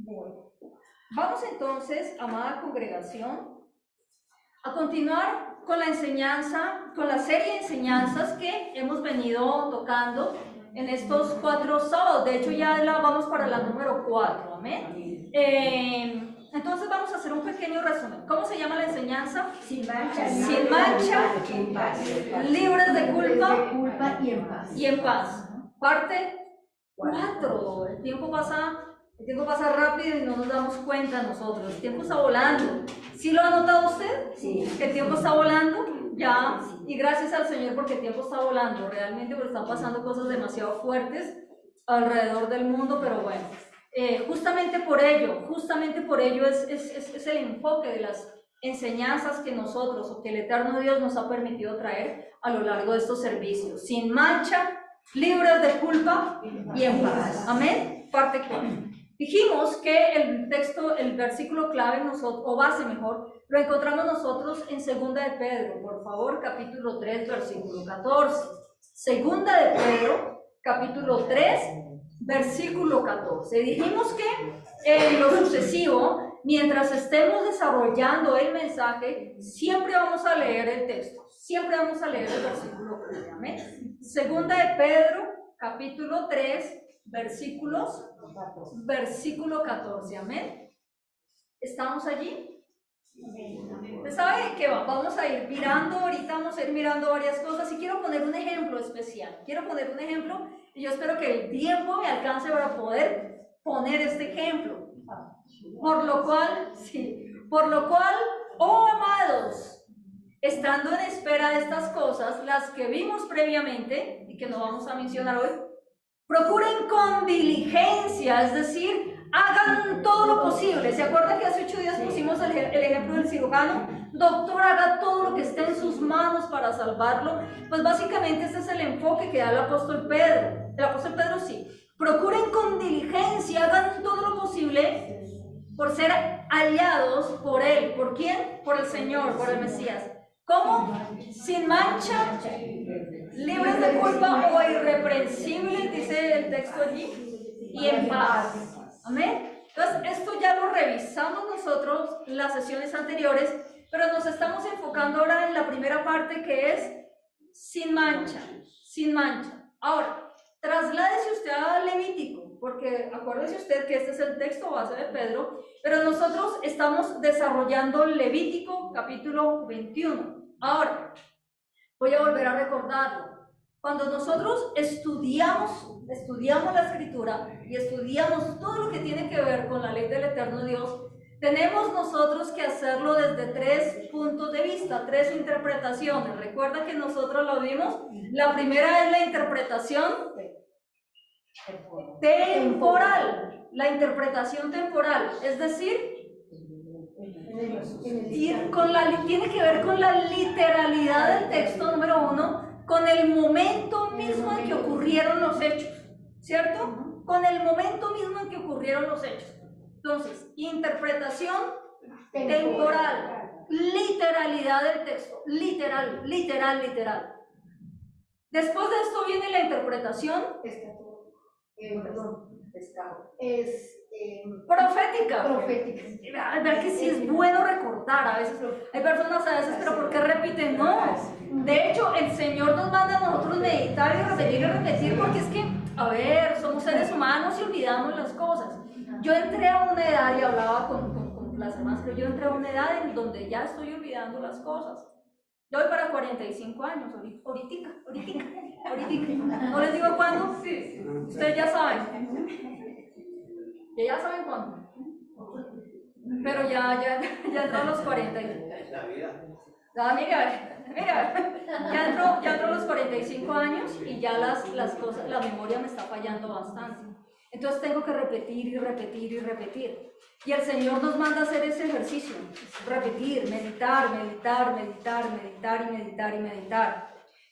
Bueno, vamos entonces, amada congregación, a continuar con la enseñanza, con la serie de enseñanzas que hemos venido tocando en estos 4 sábados. De hecho, ya vamos para la número 4, amén. Entonces vamos a hacer un pequeño resumen. ¿Cómo se llama la enseñanza? Sin mancha, sin mancha, en paz. libres de culpa y en paz. Y en paz. Parte 4. El tiempo pasa rápido y no nos damos cuenta nosotros. El tiempo está volando. ¿Sí lo ha notado usted? Sí. Que el tiempo está volando. Ya. Y gracias al Señor porque el tiempo está volando. Realmente porque están pasando cosas demasiado fuertes alrededor del mundo, pero bueno. Justamente por ello es el enfoque de las enseñanzas que nosotros o que el eterno Dios nos ha permitido traer a lo largo de estos servicios. Sin mancha, libres de culpa y en paz. Amén. Parte 4. Dijimos que el texto, el versículo clave, o base mejor, lo encontramos nosotros en Segunda de Pedro, por favor, capítulo 3, versículo 14. Segunda de Pedro, capítulo 3, versículo 14. Dijimos que en lo sucesivo, mientras estemos desarrollando el mensaje, siempre vamos a leer el texto, siempre vamos a leer el versículo clave. Amén. Segunda de Pedro, capítulo 3, versículo 14, amén. ¿Estamos allí? ¿Usted sabe que vamos a ir mirando, ahorita vamos a ir mirando varias cosas y quiero poner un ejemplo especial, y yo espero que el tiempo me alcance para poder poner este ejemplo. Por lo cual, oh amados, estando en espera de estas cosas, las que vimos previamente y que no vamos a mencionar hoy, procuren con diligencia, es decir, hagan todo lo posible. ¿Se acuerdan que hace 8 días pusimos el ejemplo del cirujano? Doctor, haga todo lo que esté en sus manos para salvarlo. Pues básicamente ese es el enfoque que da el apóstol Pedro. El apóstol Pedro sí. Procuren con diligencia, hagan todo lo posible por ser aliados por él. ¿Por quién? Por el Señor, por el Mesías. ¿Cómo? Sin mancha, libres de culpa o irreprensibles, dice el texto allí, y en paz. Amén. Entonces, esto ya lo revisamos nosotros en las sesiones anteriores, pero nos estamos enfocando ahora en la primera parte que es sin mancha, sin mancha. Ahora, trasládese usted a Levítico, porque acuérdese usted que este es el texto base de Pedro, pero nosotros estamos desarrollando Levítico capítulo 21. Ahora, voy a volver a recordarlo. Cuando nosotros estudiamos la Escritura y estudiamos todo lo que tiene que ver con la ley del eterno Dios, tenemos nosotros que hacerlo desde 3 puntos de vista, 3 interpretaciones. ¿Recuerda que nosotros lo vimos? La primera es la interpretación temporal, la interpretación temporal, es decir, tiene que ver con la literalidad del texto, número 1, con el momento mismo en que ocurrieron los hechos, ¿cierto? Con el momento mismo en que ocurrieron los hechos. Entonces, interpretación temporal, literalidad del texto, literal. Después de esto viene la interpretación profética. ¿Verdad que sí es bueno recordar? A veces hay personas pero ¿por qué repiten? No, de hecho el Señor nos manda a nosotros meditar y repetir, porque es que, a ver, somos seres humanos y olvidamos las cosas. Yo entré a una edad, y hablaba con las hermanas, pero yo entré a una edad en donde ya estoy olvidando las cosas. Yo voy para 45 años, ahorita. No les digo cuándo, ustedes ya saben. Ya saben cuándo. Pero ya entró a los 40. Ya entró a los 45 años y ya las cosas, la memoria me está fallando bastante. Entonces tengo que repetir. Y el Señor nos manda a hacer ese ejercicio, repetir, meditar.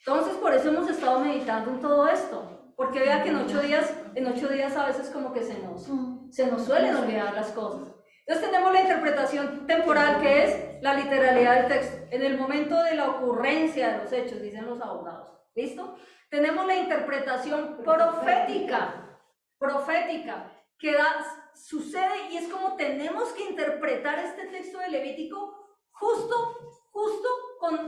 Entonces por eso hemos estado meditando en todo esto, porque vea que en 8 días a veces como que se nos suelen olvidar las cosas. Entonces tenemos la interpretación temporal, que es la literalidad del texto, en el momento de la ocurrencia de los hechos, dicen los abogados. ¿Listo? Tenemos la interpretación profética, sucede, y es como tenemos que interpretar este texto de Levítico justo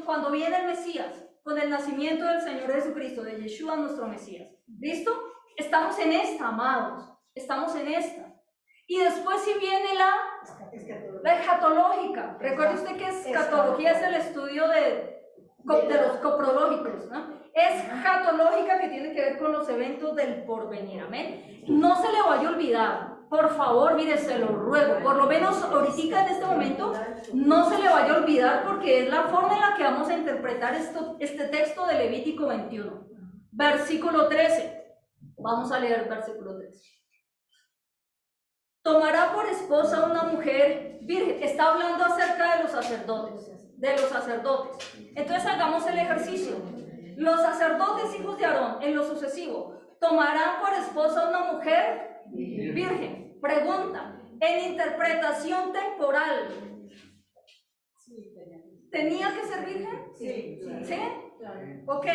cuando viene el Mesías, con el nacimiento del Señor Jesucristo, de Yeshua nuestro Mesías. ¿Listo? Estamos en esta, amados, estamos en esta. Y después si viene la escatológica. Recuerde usted que escatología es el estudio de los coprológicos, ¿no? Escatológica, que tiene que ver con los eventos del porvenir, amén. No se le vaya a olvidar, por favor, mire, se lo ruego, por lo menos ahorita en este momento, no se le vaya a olvidar, porque es la forma en la que vamos a interpretar este texto de Levítico 21, versículo 13. Vamos a leer el versículo 13. Tomará por esposa una mujer virgen. Está hablando acerca de los sacerdotes. Entonces hagamos el ejercicio. Los sacerdotes, hijos de Aarón, en lo sucesivo, tomarán por esposa una mujer virgen. Pregunta, en interpretación temporal, ¿tenía que ser virgen? Sí. ¿Sí? Ok.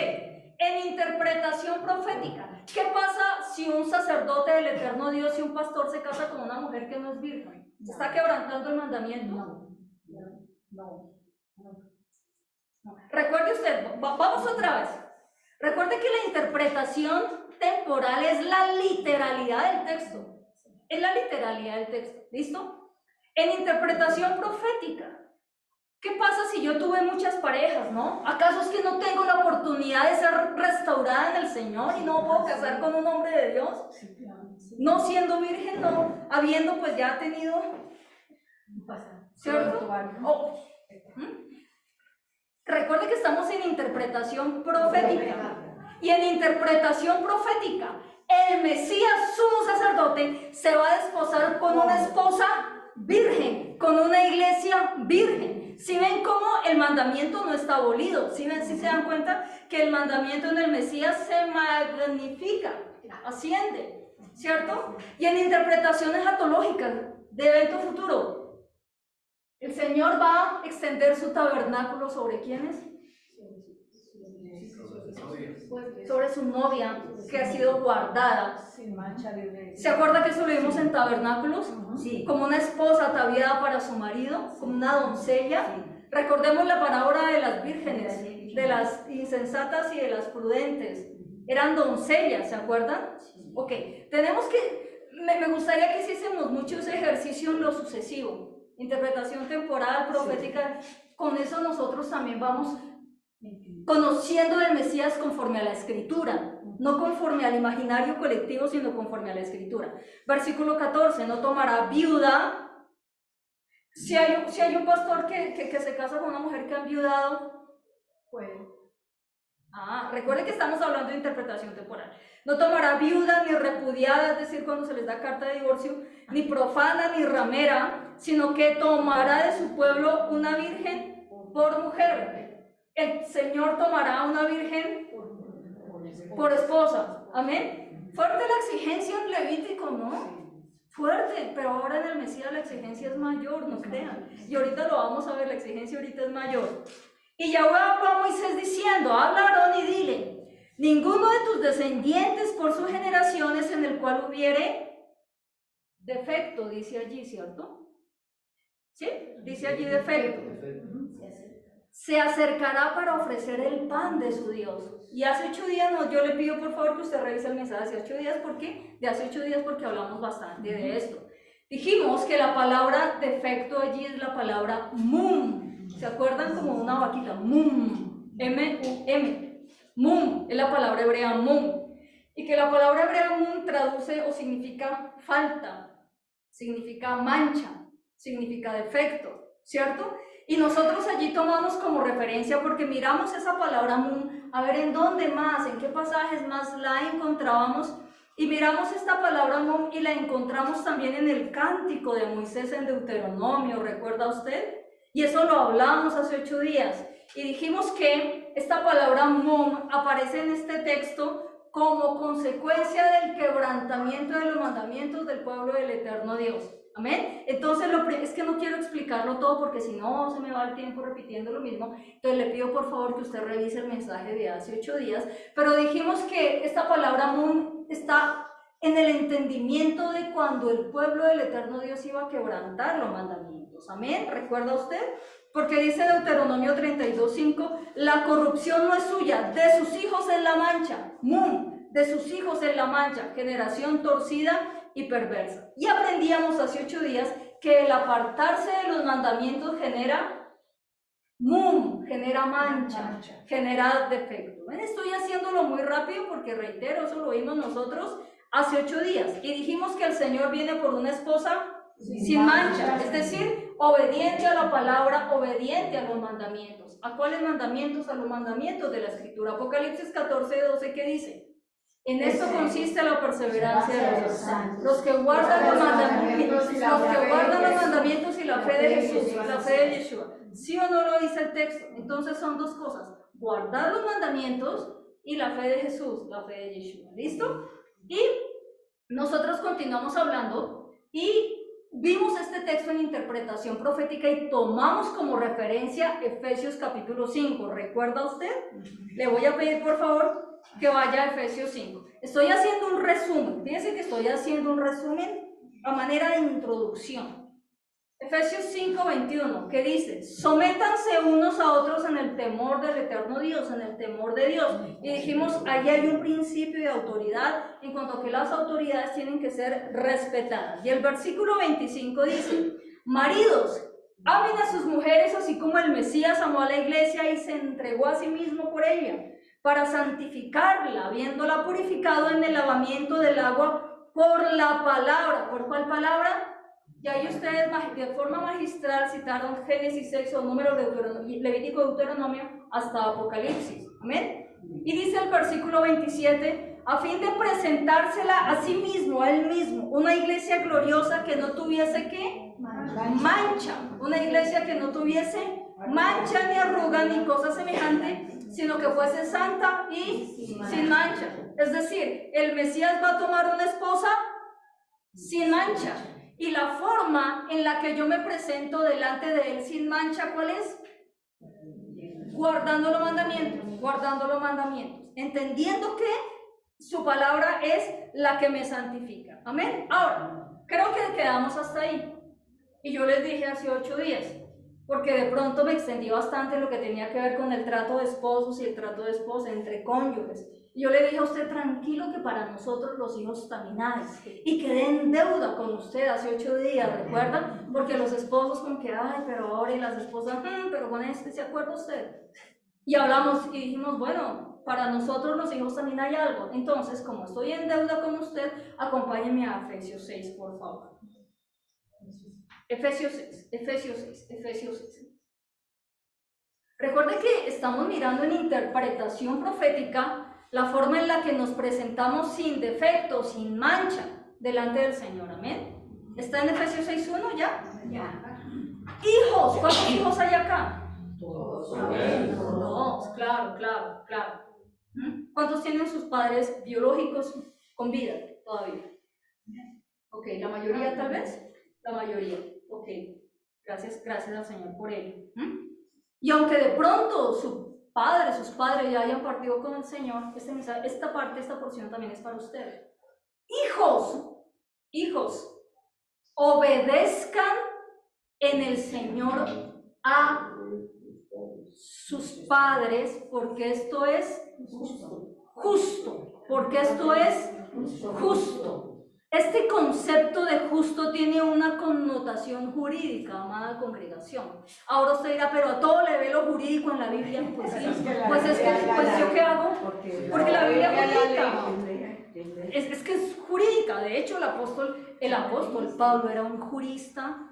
En interpretación profética, ¿qué pasa si un sacerdote del eterno Dios y un pastor se casa con una mujer que no es virgen? ¿Está quebrantando el mandamiento? No. Recuerde usted, vamos otra vez. Recuerde que la interpretación temporal es la literalidad del texto. Es la literalidad del texto. ¿Listo? En interpretación profética, ¿qué pasa si yo tuve muchas parejas, no? ¿Acaso es que no tengo la oportunidad de ser restaurada en el Señor y no puedo casar con un hombre de Dios? No siendo virgen, no habiendo pues ya tenido, ¿cierto? Recuerde que estamos en interpretación profética. Y en interpretación profética, el Mesías, sumo sacerdote, se va a desposar con una esposa virgen, con una iglesia virgen. Si ven cómo el mandamiento no está abolido, si se dan cuenta que el mandamiento en el Mesías se magnifica, asciende, ¿cierto? Y en interpretaciones escatológicas de evento futuro, el Señor va a extender su tabernáculo ¿sobre quiénes? Sobre su novia, que ha sido guardada. ¿Se acuerda que eso lo vimos en tabernáculos? Sí. Como una esposa ataviada para su marido, como una doncella. Recordemos la parábola de las vírgenes, de las insensatas y de las prudentes. Eran doncellas, ¿se acuerdan? Ok, tenemos que, me gustaría que hiciésemos mucho ese ejercicio en lo sucesivo. Interpretación temporal, profética. Con eso nosotros también vamos conociendo el Mesías conforme a la Escritura, no conforme al imaginario colectivo, sino conforme a la Escritura. Versículo 14, no tomará viuda. Si hay un pastor que se casa con una mujer que ha enviudado, pues... recuerden que estamos hablando de interpretación temporal. No tomará viuda ni repudiada, es decir, cuando se les da carta de divorcio, ni profana ni ramera, sino que tomará de su pueblo una virgen por mujer. El Señor tomará a una virgen por esposa. Amén. Fuerte la exigencia en Levítico, ¿no? Fuerte, pero ahora en el Mesías la exigencia es mayor, no crean. Y ahorita lo vamos a ver, la exigencia ahorita es mayor. Y Yahweh habló a Moisés diciendo, habla a Aarón y dile, ninguno de tus descendientes por sus generaciones en el cual hubiere defecto, dice allí, ¿cierto? ¿Sí? Dice allí defecto. Se acercará para ofrecer el pan de su Dios. Y hace 8 días, yo le pido por favor que usted revise el mensaje de hace 8 días, ¿por qué? De hace 8 días porque hablamos bastante de esto. Dijimos que la palabra defecto allí es la palabra mum. ¿Se acuerdan? Como una vaquita, mum, M-U-M. Mum, es la palabra hebrea mum. Y que la palabra hebrea mum traduce o significa falta, significa mancha, significa defecto, ¿cierto? Y nosotros allí tomamos como referencia porque miramos esa palabra mum, a ver en dónde más, en qué pasajes más la encontrábamos, y miramos esta palabra mum y la encontramos también en el cántico de Moisés en Deuteronomio, ¿recuerda usted? Y eso lo hablamos hace 8 días, y dijimos que esta palabra mum aparece en este texto como consecuencia del quebrantamiento de los mandamientos del pueblo del eterno Dios. Amén. Entonces, es que no quiero explicarlo todo porque si no se me va el tiempo repitiendo lo mismo. Entonces, le pido por favor que usted revise el mensaje de hace 8 días. Pero dijimos que esta palabra mum está en el entendimiento de cuando el pueblo del eterno Dios iba a quebrantar los mandamientos. Amén, ¿recuerda usted? Porque dice Deuteronomio 32:5, la corrupción no es suya, de sus hijos es la mancha, de sus hijos es la mancha, generación torcida y perversa. Y aprendíamos hace 8 días que el apartarse de los mandamientos genera genera mancha, genera defecto. ¿Ven? Estoy haciéndolo muy rápido porque reitero, eso lo vimos nosotros hace 8 días. Y dijimos que el Señor viene por una esposa sin mancha, es decir, obediente a la palabra, obediente a los mandamientos. ¿A cuáles mandamientos? A los mandamientos de la Escritura. Apocalipsis 14:12, ¿qué dice? En esto consiste la perseverancia de los santos, los que guardan los mandamientos, y la fe de Jesús, la fe de Yeshua. ¿Sí o no lo dice el texto? Entonces son dos cosas: guardar los mandamientos y la fe de Jesús, la fe de Yeshua. ¿Listo? Y nosotros continuamos hablando y vimos este texto en interpretación profética y tomamos como referencia Efesios capítulo 5. ¿Recuerda usted? Le voy a pedir por favor que vaya a Efesios 5. Estoy haciendo un resumen. Fíjense que estoy haciendo un resumen a manera de introducción. Efesios 5:21, que dice: sométanse unos a otros en el temor del eterno Dios, en el temor de Dios. Y dijimos, ahí hay un principio de autoridad en cuanto a que las autoridades tienen que ser respetadas. Y el versículo 25 dice: maridos, amen a sus mujeres así como el Mesías amó a la iglesia y se entregó a sí mismo por ella, para santificarla, habiéndola purificado en el lavamiento del agua por la palabra. ¿Por cuál palabra? Y ahí ustedes de forma magistral citaron Génesis, Éxodo, Números, Levítico, Deuteronomio, hasta Apocalipsis. ¿Amén? Y dice el versículo 27, a fin de presentársela a sí mismo, a él mismo, una iglesia gloriosa que no tuviese, ¿qué? Mancha. Una iglesia que no tuviese mancha, ni arruga, ni cosa semejante, sino que fuese santa y sin mancha. Es decir, el Mesías va a tomar una esposa sin mancha. Y la forma en la que yo me presento delante de él sin mancha, ¿cuál es? Guardando los mandamientos, entendiendo que su palabra es la que me santifica. Amén. Ahora, creo que quedamos hasta ahí. Y yo les dije hace 8 días, porque de pronto me extendí bastante en lo que tenía que ver con el trato de esposos y el trato de esposa entre cónyuges. Y yo le dije a usted, tranquilo, que para nosotros los hijos también hay. Y quedé en deuda con usted hace 8 días, ¿recuerdan? Porque los esposos con que, ay, pero ahora, y las esposas, pero con este, ¿se acuerda usted? Y hablamos y dijimos, bueno, para nosotros los hijos también hay algo. Entonces, como estoy en deuda con usted, acompáñeme a Efesios 6, por favor. Efesios 6. Recuerde que estamos mirando en interpretación profética la forma en la que nos presentamos sin defecto, sin mancha, delante del Señor. Amén. ¿Está en Efesios 6:1 ya? Ya. Hijos, ¿cuántos hijos hay acá? Todos. Claro. ¿Cuántos tienen sus padres biológicos con vida todavía? Ok, ¿la mayoría tal vez? La mayoría. Ok, gracias al Señor por ello. Y aunque de pronto sus padres ya hayan partido con el Señor, esta porción también es para ustedes. Hijos, obedezcan en el Señor a sus padres, porque esto es justo. Porque esto es justo. Este concepto de justo tiene una connotación jurídica, amada congregación. Ahora usted dirá, pero a todo le ve lo jurídico en la Biblia. Pues sí, pues ¿yo qué hago? Porque la Biblia es jurídica. Es que es jurídica. De hecho, el apóstol Pablo era un jurista,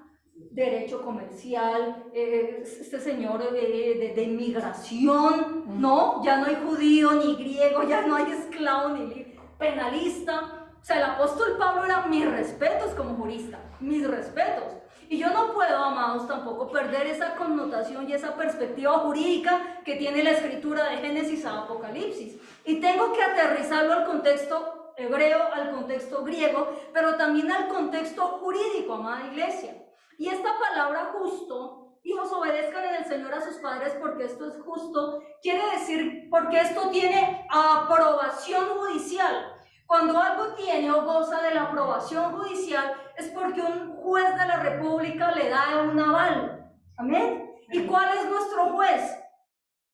derecho comercial, este señor de inmigración, ¿no? Ya no hay judío ni griego, ya no hay esclavo ni penalista. O sea, el apóstol Pablo era mis respetos como jurista, mis respetos. Y yo no puedo, amados, tampoco perder esa connotación y esa perspectiva jurídica que tiene la escritura de Génesis a Apocalipsis. Y tengo que aterrizarlo al contexto hebreo, al contexto griego, pero también al contexto jurídico, amada iglesia. Y esta palabra justo, hijos, obedezcan en el Señor a sus padres porque esto es justo, quiere decir porque esto tiene aprobación judicial. Cuando algo tiene o goza de la aprobación judicial es porque un juez de la República le da un aval. ¿Amén? ¿Y cuál es nuestro juez?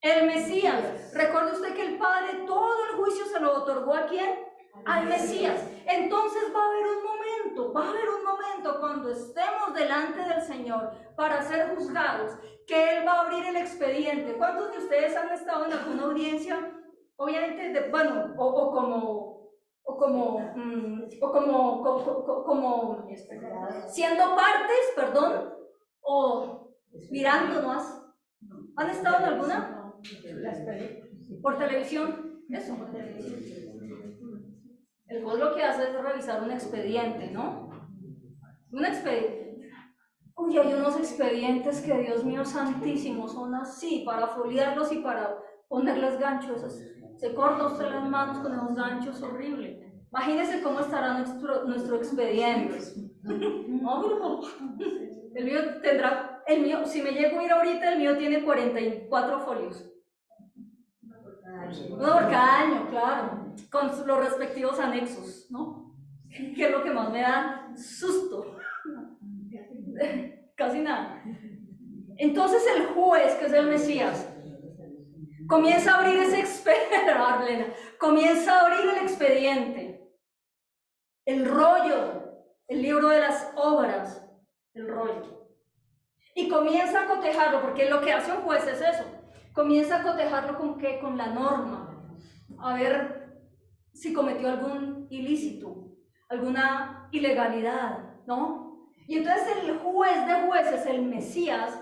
El Mesías. Recuerde usted que el Padre todo el juicio se lo otorgó ¿a quién? Al Mesías. Entonces va a haber un momento cuando estemos delante del Señor para ser juzgados, que Él va a abrir el expediente. ¿Cuántos de ustedes han estado en alguna audiencia? Obviamente, como siendo partes, perdón, o mirando más. ¿Han estado en alguna? Por televisión. Eso. El juez lo que hace es revisar un expediente, ¿no? Un expediente. Uy, hay unos expedientes que, Dios mío santísimo, son así, para foliarlos y para ponerles ganchos. Se corta usted las manos con esos ganchos, horrible. Imagínese cómo estará nuestro expediente. No, el mío tendrá, si me llego a ir ahorita, el mío tiene 44 folios. Uno por cada año, claro, con los respectivos anexos, ¿no? Que es lo que más me da susto. Casi nada. Entonces el juez, que es el Mesías, comienza a abrir ese expediente, comienza a abrir el expediente, el rollo, el libro de las obras, el rollo. Y comienza a cotejarlo, porque lo que hace un juez es eso. Comienza a cotejarlo con qué, con la norma, a ver si cometió algún ilícito, alguna ilegalidad, ¿no? Y entonces el juez de jueces, el Mesías,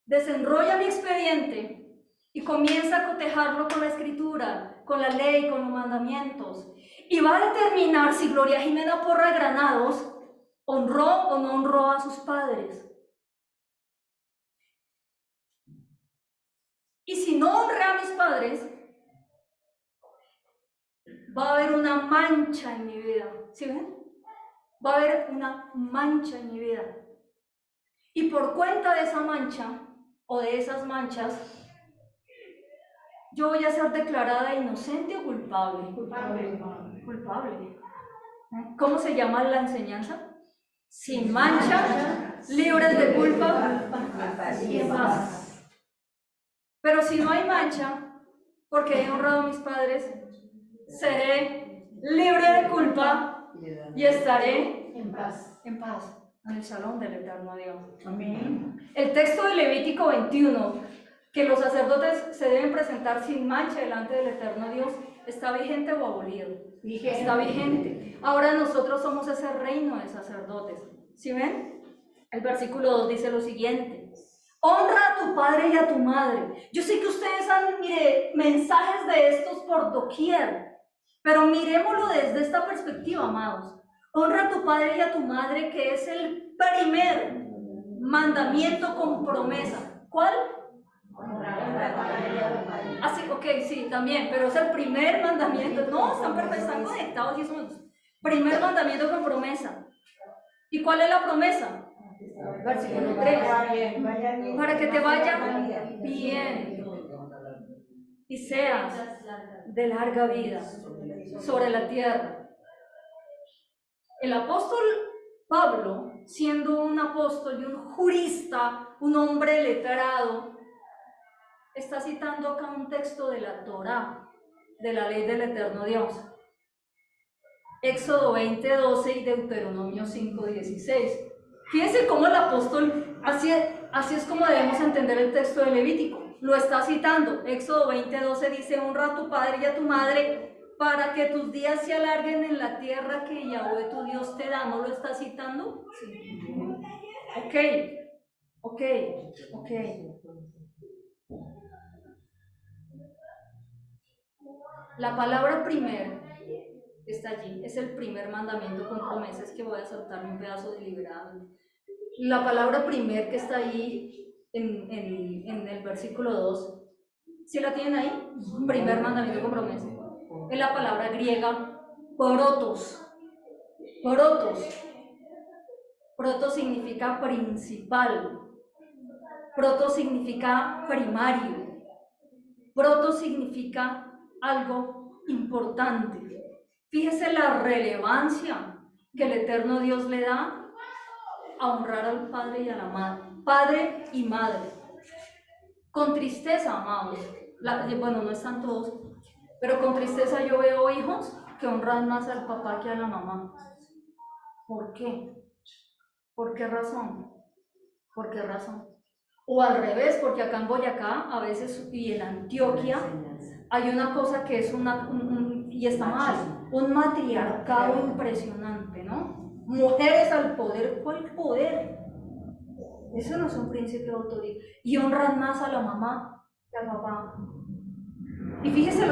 desenrolla mi expediente y comienza a cotejarlo con la escritura, con la ley, con los mandamientos, y va a determinar si Gloria Jimena Porra Granados honró o no honró a sus padres. Y si no honré a mis padres, va a haber una mancha en mi vida. ¿Sí ven? Va a haber una mancha en mi vida. Y por cuenta de esa mancha, o de esas manchas, yo voy a ser declarada inocente o culpable. Culpable. ¿Cómo se llama la enseñanza? Sin mancha, libres de culpa y en paz. Pero si no hay mancha, porque he honrado a mis padres, seré libre de culpa y estaré en paz, en el salón del eterno Dios. Amén. El texto de Levítico 21, que los sacerdotes se deben presentar sin mancha delante del eterno Dios, ¿está vigente o abolido? Está vigente. Ahora nosotros somos ese reino de sacerdotes. ¿Sí ven? El versículo 2 dice lo siguiente: honra a tu padre y a tu madre. Yo sé que ustedes han, mensajes de estos por doquier, pero miremoslo desde esta perspectiva, amados. Honra a tu padre y a tu madre, que es el primer mandamiento con promesa. ¿Cuál? Así, ok, sí, también, pero es el primer mandamiento. No, están perfectos, están conectados y somos. Primer mandamiento con promesa. ¿Y cuál es la promesa? Versículo 3. Para que te vaya bien y seas de larga vida sobre la tierra. El apóstol Pablo, siendo un apóstol y un jurista, un hombre letrado, está citando acá un texto de la Torá, de la ley del eterno Dios. Éxodo 20:12 y Deuteronomio 5:16. Fíjense cómo el apóstol, así es como debemos entender el texto de Levítico. Lo está citando. Éxodo 20:12 dice: honra a tu padre y a tu madre para que tus días se alarguen en la tierra que Yahweh tu Dios te da. ¿No lo está citando? Sí. Ok. La palabra primer está allí, es el primer mandamiento con promesas, que voy a saltarme un pedazo deliberadamente. La palabra primer que está ahí en el versículo 2, ¿sí la tienen ahí? Primer mandamiento con promesa. Es la palabra griega protos. Proto significa principal. Proto significa primario. Proto significa algo importante. Fíjese la relevancia que el eterno Dios le da a honrar al padre y a la madre. Padre y madre. Con tristeza, amados. Bueno, no están todos, pero con tristeza yo veo hijos que honran más al papá que a la mamá. ¿Por qué? ¿Por qué razón? ¿Por qué razón? O al revés, porque acá en Boyacá, a veces, y en Antioquia, hay una cosa que es y está mal, un matriarcado impresionante, ¿no? Mujeres al poder. ¿Cuál poder? Eso no es un principio de autoridad. Y honran más a la mamá que al papá. Y fíjese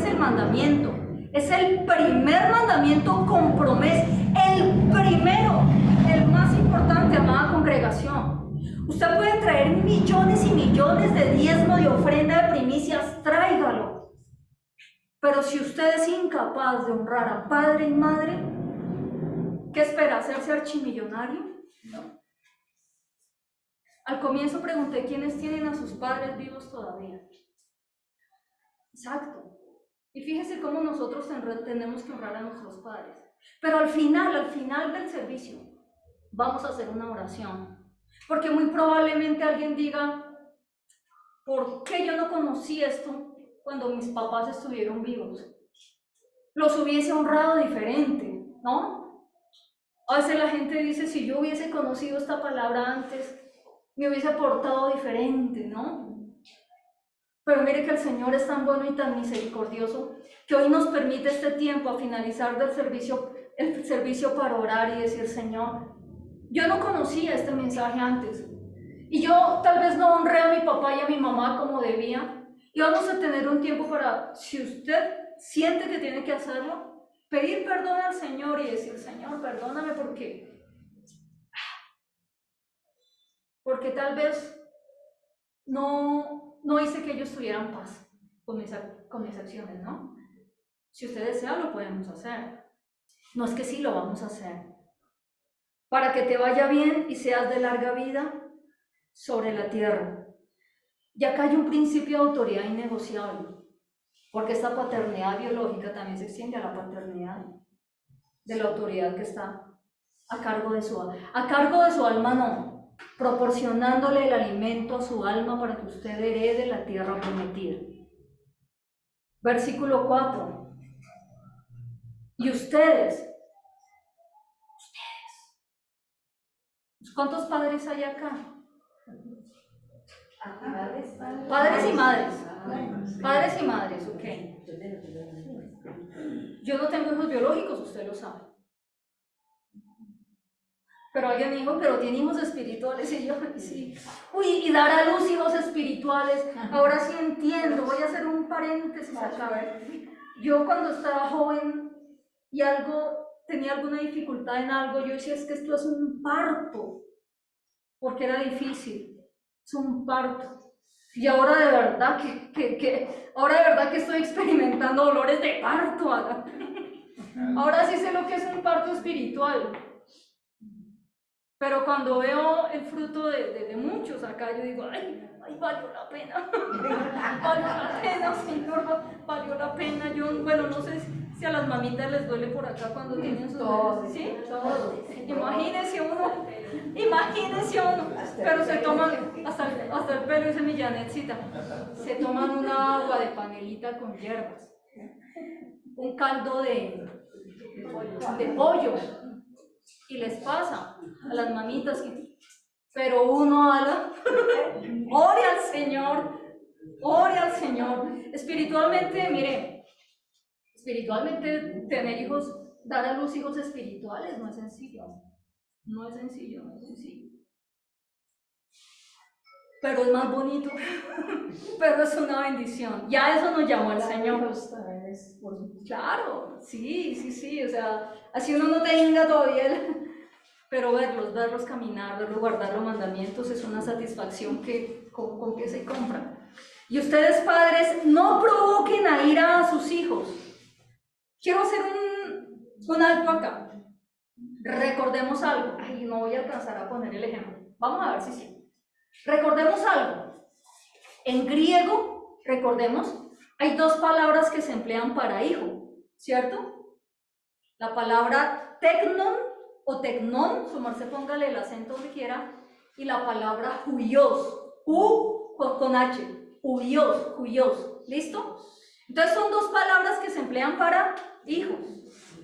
el mandamiento. Es el primer mandamiento con promesa. El primero, el más importante, amada congregación. Usted puede traer millones y millones de diezmo, de ofrenda, de primicias, tráigalo. Pero si usted es incapaz de honrar a padre y madre, ¿qué espera? ¿Hacerse archimillonario? No. Al comienzo pregunté quiénes tienen a sus padres vivos todavía. Exacto. Y fíjese cómo nosotros tenemos que honrar a nuestros padres. Pero al final del servicio, vamos a hacer una oración. Porque muy probablemente alguien diga, ¿por qué yo no conocí esto cuando mis papás estuvieron vivos? Los hubiese honrado diferente, ¿no? A veces la gente dice, si yo hubiese conocido esta palabra antes, me hubiese portado diferente, ¿no? Pero mire que el Señor es tan bueno y tan misericordioso que hoy nos permite este tiempo a finalizar el servicio para orar y decir, Señor, yo no conocía este mensaje antes y yo tal vez no honré a mi papá y a mi mamá como debía, y vamos a tener un tiempo para, si usted siente que tiene que hacerlo, pedir perdón al Señor y decir, Señor, perdóname porque tal vez no hice que ellos tuvieran paz con mis acciones, ¿no? Si usted desea, lo podemos hacer. No es que sí lo vamos a hacer. Para que te vaya bien y seas de larga vida sobre la tierra. Y acá hay un principio de autoridad innegociable, porque esta paternidad biológica también se extiende a la paternidad de la autoridad que está a cargo de su alma. A cargo de su alma no, proporcionándole el alimento a su alma para que usted herede la tierra prometida. Versículo 4. Y ustedes, ¿cuántos padres hay acá? Padres y madres. Padres y madres, ok. Yo no tengo hijos biológicos, usted lo sabe. Pero alguien dijo, pero tiene hijos espirituales, y yo, sí. Uy, y dar a luz hijos espirituales, ahora sí entiendo, voy a hacer un paréntesis acá, ¿ver? Yo cuando estaba joven y tenía alguna dificultad en algo, yo decía, es que esto es un parto, porque era difícil, es un parto. Y ahora de verdad que estoy experimentando dolores de parto. Ahora sí sé lo que es un parto espiritual. Pero cuando veo el fruto de muchos acá, yo digo, ay, valió la pena. Valió la pena, Señor, valió la pena. Yo, bueno, no sé si a las mamitas les duele por acá cuando tienen sus bebés. ¿Sí? Todo. Imagínense uno. Pero se toman, hasta el pelo, dice mi Janetcita, se toman una agua de panelita con hierbas, un caldo de pollo. Y les pasa a las mamitas, pero uno ore al Señor. Espiritualmente, mire, tener hijos, dar a luz hijos espirituales no es sencillo. Pero es más bonito, pero es una bendición. Ya eso nos llamó al Señor. Claro, sí, o sea, así uno no tenga todavía, pero verlos caminar, verlos guardar los mandamientos es una satisfacción que con que se compra. Y ustedes, padres, no provoquen a ira a sus hijos. Quiero hacer un alto acá. Recordemos algo. Ay, no voy a alcanzar a poner el ejemplo. Vamos a ver si sí. Recordemos algo. En griego, recordemos, hay dos palabras que se emplean para hijo, ¿cierto? La palabra tecnon o tecnón, su merced póngale el acento donde quiera, y la palabra huios, con H, huios, ¿listo? Entonces son dos palabras que se emplean para hijos.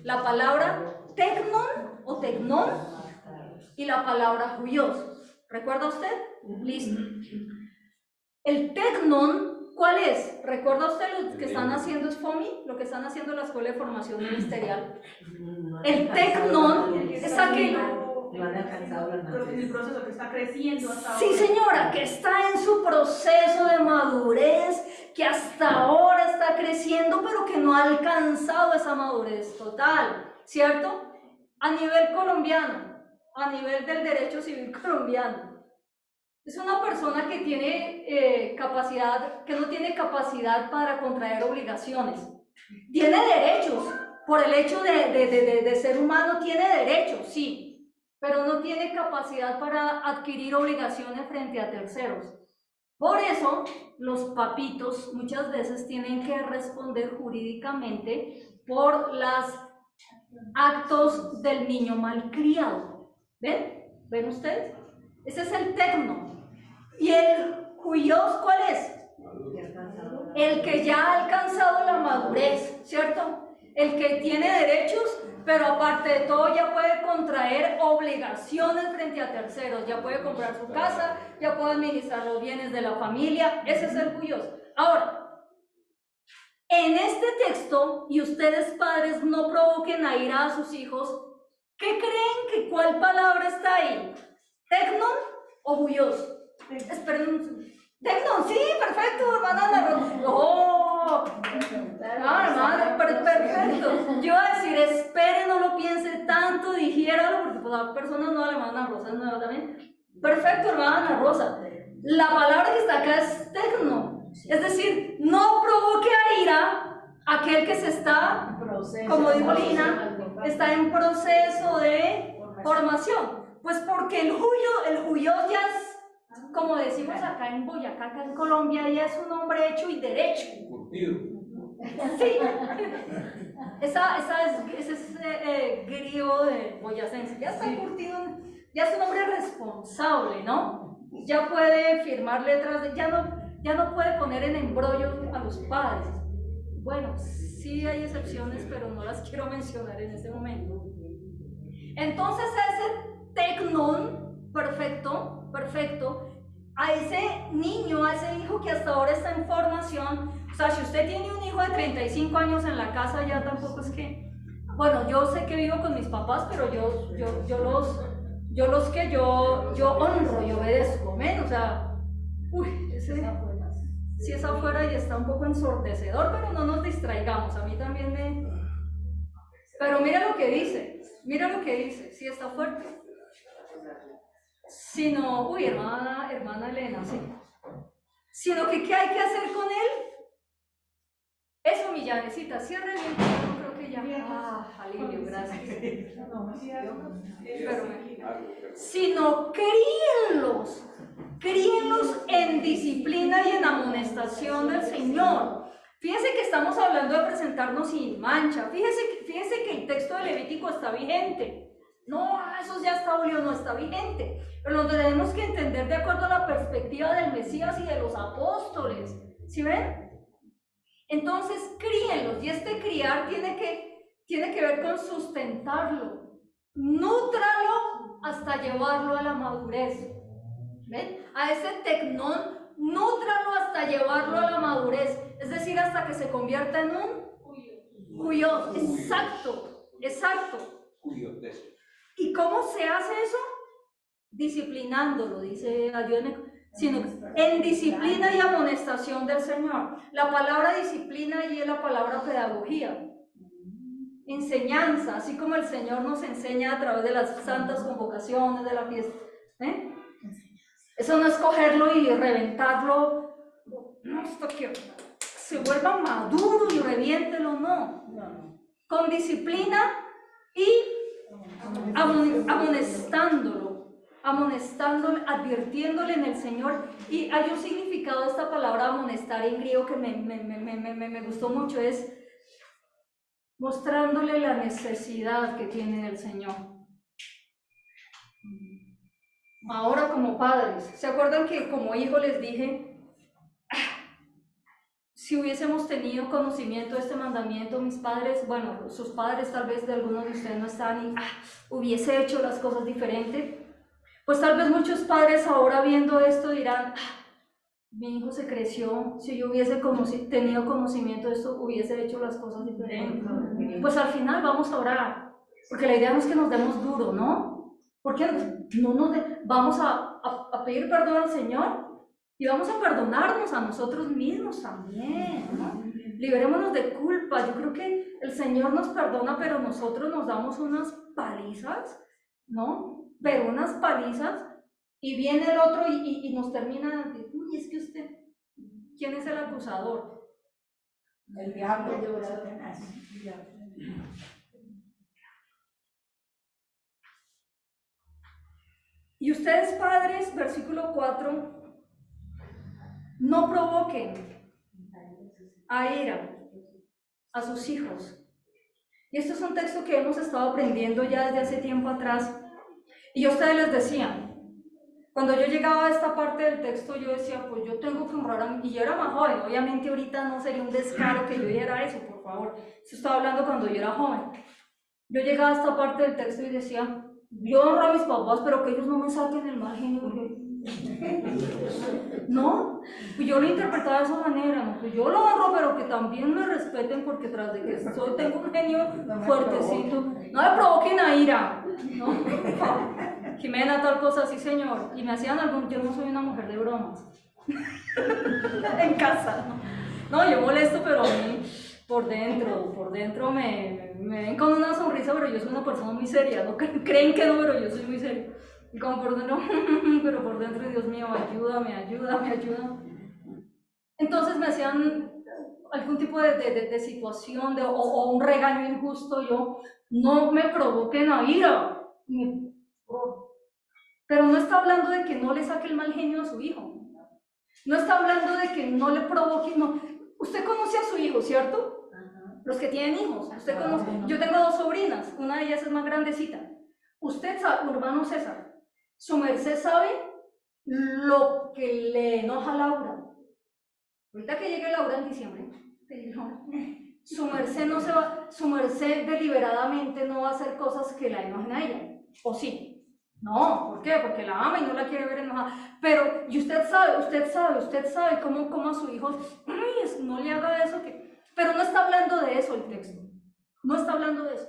La palabra tecnon o tecnón y la palabra huios. ¿Recuerda usted? Listo. El tecnón, ¿cuál es? ¿Recuerda usted lo que están haciendo es FOMI? Lo que están haciendo en la Escuela de Formación Ministerial. El tecnón es aquello. El proceso que está creciendo hasta ahora. Sí, señora, que está en su proceso de madurez, que hasta ahora está creciendo, pero que no ha alcanzado esa madurez total, ¿cierto? A nivel colombiano, a nivel del derecho civil colombiano. Es una persona que tiene capacidad, que no tiene capacidad para contraer obligaciones. Tiene derechos, por el hecho de ser humano tiene derechos, sí, pero no tiene capacidad para adquirir obligaciones frente a terceros. Por eso, los papitos muchas veces tienen que responder jurídicamente por los actos del niño malcriado. ¿Ven? ¿Ven ustedes? Ese es el tecno. ¿Y el huios cuál es? El que ya ha alcanzado la madurez, ¿cierto? El que tiene derechos, pero aparte de todo ya puede contraer obligaciones frente a terceros, ya puede comprar su casa, ya puede administrar los bienes de la familia, ese es el huios. Ahora, en este texto, y ustedes padres no provoquen a ira a sus hijos, ¿qué creen que cuál palabra está ahí? ¿Tecnon o huios? Esperen un segundo. Tecnon, sí, perfecto, hermana Ana Rosa. ¡Oh! Hermana, perfecto. Yo iba a decir, espere, no lo piense tanto, digiéralo, porque pues la persona nueva, la hermana Rosa es nueva también. Perfecto, hermana Ana Rosa. La palabra que está acá es tecno. Es decir, no provoque a ira aquel que se está, como dijo Lina, está en proceso de formación. Pues porque el huyo ya es, como decimos acá en Boyacá, acá en Colombia, ya es un hombre hecho y derecho. Sí. Ese es griego de boyacense. Ya está curtido, ya es un hombre responsable, ¿no? Ya puede firmar letras, ya no puede poner en embrollo a los padres. Bueno, sí hay excepciones, pero no las quiero mencionar en este momento. Entonces ese tecnón, perfecto, a ese niño, a ese hijo que hasta ahora está en formación, o sea, si usted tiene un hijo de 35 años en la casa, ya tampoco es que, bueno, yo sé que vivo con mis papás, pero yo honro y obedezco, ¿ven? O sea, ese sí es afuera y está un poco ensordecedor, pero no nos distraigamos, a mí también me... Pero mira lo que dice, sí está fuerte. Sino, hermana Elena, sí. Sino que ¿qué hay que hacer con él? Eso, mi llavecita, cierre bien, yo creo que ya. Alivio, gracias. Sino críenlos en disciplina y en amonestación del Señor. Fíjense que estamos hablando de presentarnos sin mancha. Fíjense que el texto de Levítico está vigente. No, eso ya está obvio, no está vigente. Pero lo tenemos que entender de acuerdo a la perspectiva del Mesías y de los apóstoles. ¿Sí ven? Entonces, críenlos. Y este criar tiene que ver con sustentarlo. Nútralo hasta llevarlo a la madurez. ¿Ven? A ese tecnón, nútralo hasta llevarlo a la madurez. Es decir, hasta que se convierta en un huios. Exacto. ¿Y cómo se hace eso? Disciplinándolo, dice, ayúdenme, sino en disciplina y amonestación del Señor. La palabra disciplina y es la palabra pedagogía, enseñanza, así como el Señor nos enseña a través de las santas convocaciones de la fiesta. Eso no es cogerlo y reventarlo, no, hasta que se vuelva maduro y reviéntelo, no. Con disciplina y amonestándolo. amonestándole, advirtiéndole en el Señor. Y hay un significado de esta palabra amonestar en griego que me gustó mucho, es mostrándole la necesidad que tiene del Señor. Ahora como padres, ¿se acuerdan que como hijo les dije, si hubiésemos tenido conocimiento de este mandamiento, mis padres, bueno, sus padres tal vez de algunos de ustedes no están y hubiese hecho las cosas diferente? Pues tal vez muchos padres ahora viendo esto dirán, mi hijo se creció, si yo hubiese tenido conocimiento de esto, hubiese hecho las cosas diferentes. Pues al final vamos a orar, porque la idea no es que nos demos duro, ¿no? Porque no vamos a pedir perdón al Señor y vamos a perdonarnos a nosotros mismos también, ¿no? Liberémonos de culpa. Yo creo que el Señor nos perdona, pero nosotros nos damos unas palizas, ¿no? Pero unas palizas, y viene el otro y nos termina de, uy, es que usted, ¿quién es el acusador? El diablo, Satanás. Y ustedes, padres, versículo 4, no provoquen a ira a sus hijos. Y esto es un texto que hemos estado aprendiendo ya desde hace tiempo atrás. Y yo a ustedes les decía, cuando yo llegaba a esta parte del texto, yo decía, pues yo tengo que honrar a mí. Y yo era más joven, obviamente ahorita no sería un descaro que yo dijera eso, por favor. Eso estaba hablando cuando yo era joven. Yo llegaba a esta parte del texto y decía, yo honro a mis papás, pero que ellos no me saquen el mal genio. No, pues yo lo interpretaba de esa manera, ¿no? Pues yo lo honro, pero que también me respeten, porque tras de que tengo un genio fuertecito, no me provoquen a ira, ¿no? Jimena, tal cosa, sí señor. Y me hacían yo no soy una mujer de bromas en casa, no, yo molesto, pero a mí por dentro me ven con una sonrisa, pero yo soy una persona muy seria, ¿no? Creen que no, pero yo soy muy seria. Y como por dentro, pero por dentro, Dios mío, ayúdame. Entonces me hacían algún tipo de situación o un regaño injusto, yo, no me provoquen a ira. Pero no está hablando de que no le saque el mal genio a su hijo. No está hablando de que no le provoque, no. Usted conoce a su hijo, ¿cierto? Los que tienen hijos, usted conoce. Yo tengo 2 sobrinas, una de ellas es más grandecita. Usted sabe, hermano César, su merced sabe lo que le enoja a Laura. Ahorita que llegue Laura en diciembre, su merced no se va, su merced deliberadamente no va a hacer cosas que la enojen a ella, ¿o sí? No, ¿por qué? Porque la ama y no la quiere ver enojada. Pero, y usted sabe cómo a su hijo, no le haga eso, pero no está hablando de eso el texto. No está hablando de eso.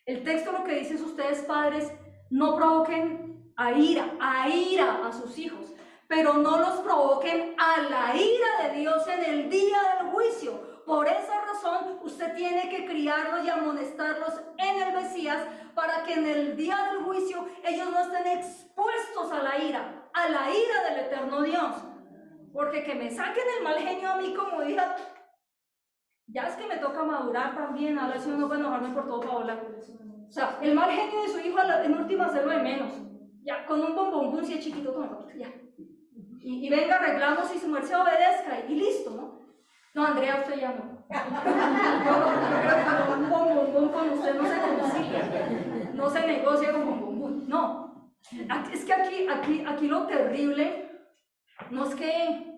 El texto lo que dice es, ustedes padres, no provoquen a ira a sus hijos, pero no los provoquen a la ira de Dios en el día del juicio. Por esa razón, usted tiene que criarlos y amonestarlos en el Mesías, para que en el día del juicio ellos no estén expuestos a la ira del eterno Dios. Porque que me saquen el mal genio a mí como hija, ya es que me toca madurar también. Ahora sí uno puede enojarme por todo, Paola. O sea, el mal genio de su hijo en última hacerlo de menos. Ya, con un bombón, si es chiquito, toma, ya. Y venga, arreglamos y su merced obedezca y listo, ¿no? No, Andrea, usted ya no. Yo creo que un bombón con usted no se negocia. No se negocia con bombón. No. Es que aquí lo terrible no es que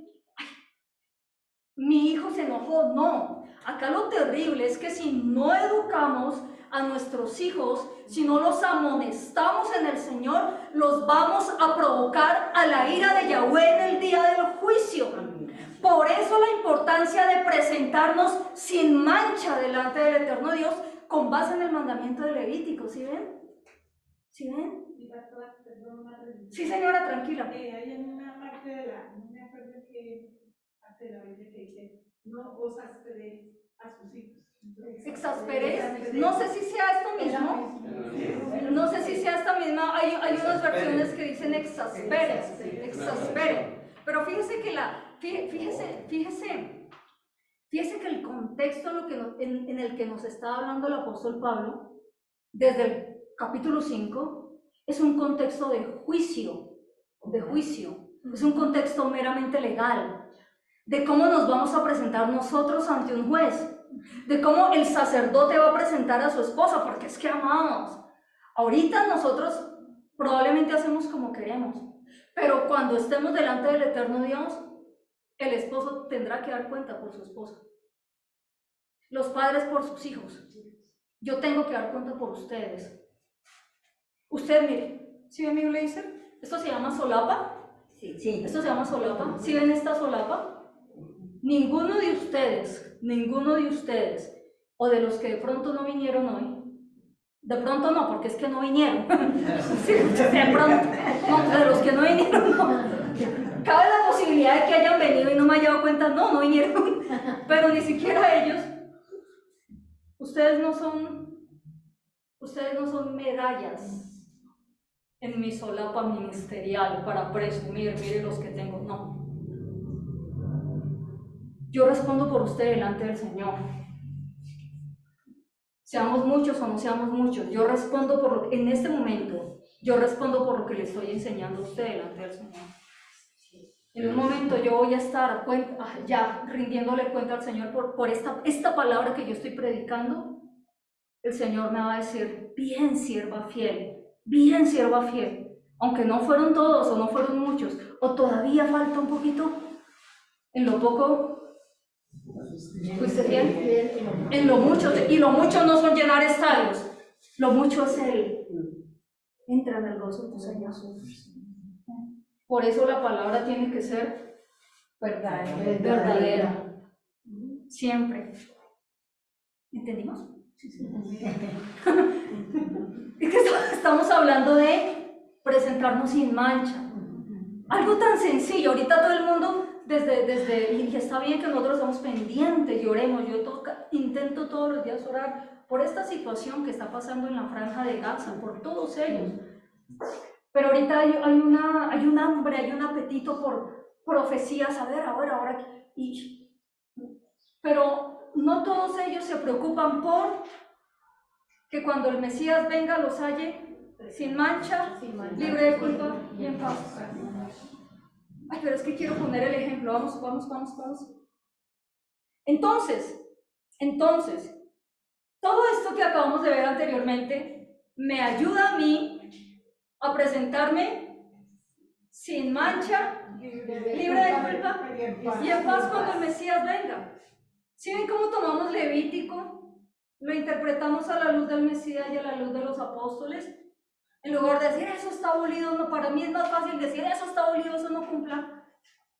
mi hijo se enojó, no. Acá lo terrible es que si no educamos a nuestros hijos, si no los amonestamos en el Señor, los vamos a provocar a la ira de Yahweh en el día del juicio. Por eso la importancia de presentarnos sin mancha delante del eterno Dios, con base en el mandamiento de Levítico. ¿Sí ven? ¿Sí ven? Sí, señora, tranquila. Hay una parte de no me acuerdo qué parte de la Biblia que dice, no os asperéis a sus hijos. Exasperéis. No sé si sea esto mismo. No sé si sea esta misma. Hay unas versiones que dicen exasperes. Pero fíjese que fíjese que el contexto en el que nos está hablando el apóstol Pablo, desde el capítulo 5, es un contexto de juicio, es un contexto meramente legal, de cómo nos vamos a presentar nosotros ante un juez, de cómo el sacerdote va a presentar a su esposa, porque es que amamos. Ahorita nosotros probablemente hacemos como queremos, pero cuando estemos delante del eterno Dios, el esposo tendrá que dar cuenta por su esposa, los padres por sus hijos. Yo tengo que dar cuenta por ustedes. Usted, mire, ¿sí ven mi blazer? Esto se llama solapa. Sí. Esto se llama solapa. ¿Sí ven esta solapa? Ninguno de ustedes, o de los que de pronto no vinieron hoy, de pronto no, porque es que no vinieron. Sí, de pronto, no, de los que no vinieron, no. Cabe la posibilidad de que hayan venido y no me haya dado cuenta, no vinieron, pero ni siquiera ellos. Ustedes no son medallas en mi solapa ministerial para presumir, mire los que tengo, no. Yo respondo por usted delante del Señor. Seamos muchos o no seamos muchos, yo respondo por lo que, en este momento, yo respondo por lo que le estoy enseñando a usted delante del Señor. En un momento yo voy a estar ya rindiéndole cuenta al Señor por esta palabra que yo estoy predicando. El Señor me va a decir, bien sierva fiel, aunque no fueron todos o no fueron muchos, o todavía falta un poquito, en lo poco fuiste fiel, en lo mucho, y lo mucho no son llenar estadios, lo mucho es entra en el gozo de tu Señor. Por eso la palabra tiene que ser verdadera, siempre. ¿Entendimos? Es que estamos hablando de presentarnos sin mancha. Algo tan sencillo. Ahorita todo el mundo, y está bien que nosotros estamos pendientes y oremos. Yo intento todos los días orar por esta situación que está pasando en la franja de Gaza, por todos ellos. Pero ahorita hay un hambre, hay un apetito por profecías, a ver, ahora, pero no todos ellos se preocupan por que cuando el Mesías venga los halle sin mancha, libre de culpa y en paz. Ay, pero es que quiero poner el ejemplo, vamos. Entonces, todo esto que acabamos de ver anteriormente me ayuda a mí a presentarme sin mancha, libre de culpa y en paz cuando el Mesías venga. ¿Sí ven cómo tomamos Levítico? Lo interpretamos a la luz del Mesías y a la luz de los apóstoles. En lugar de decir, eso está abolido, no, para mí es más fácil decir, eso está abolido, eso no cumpla.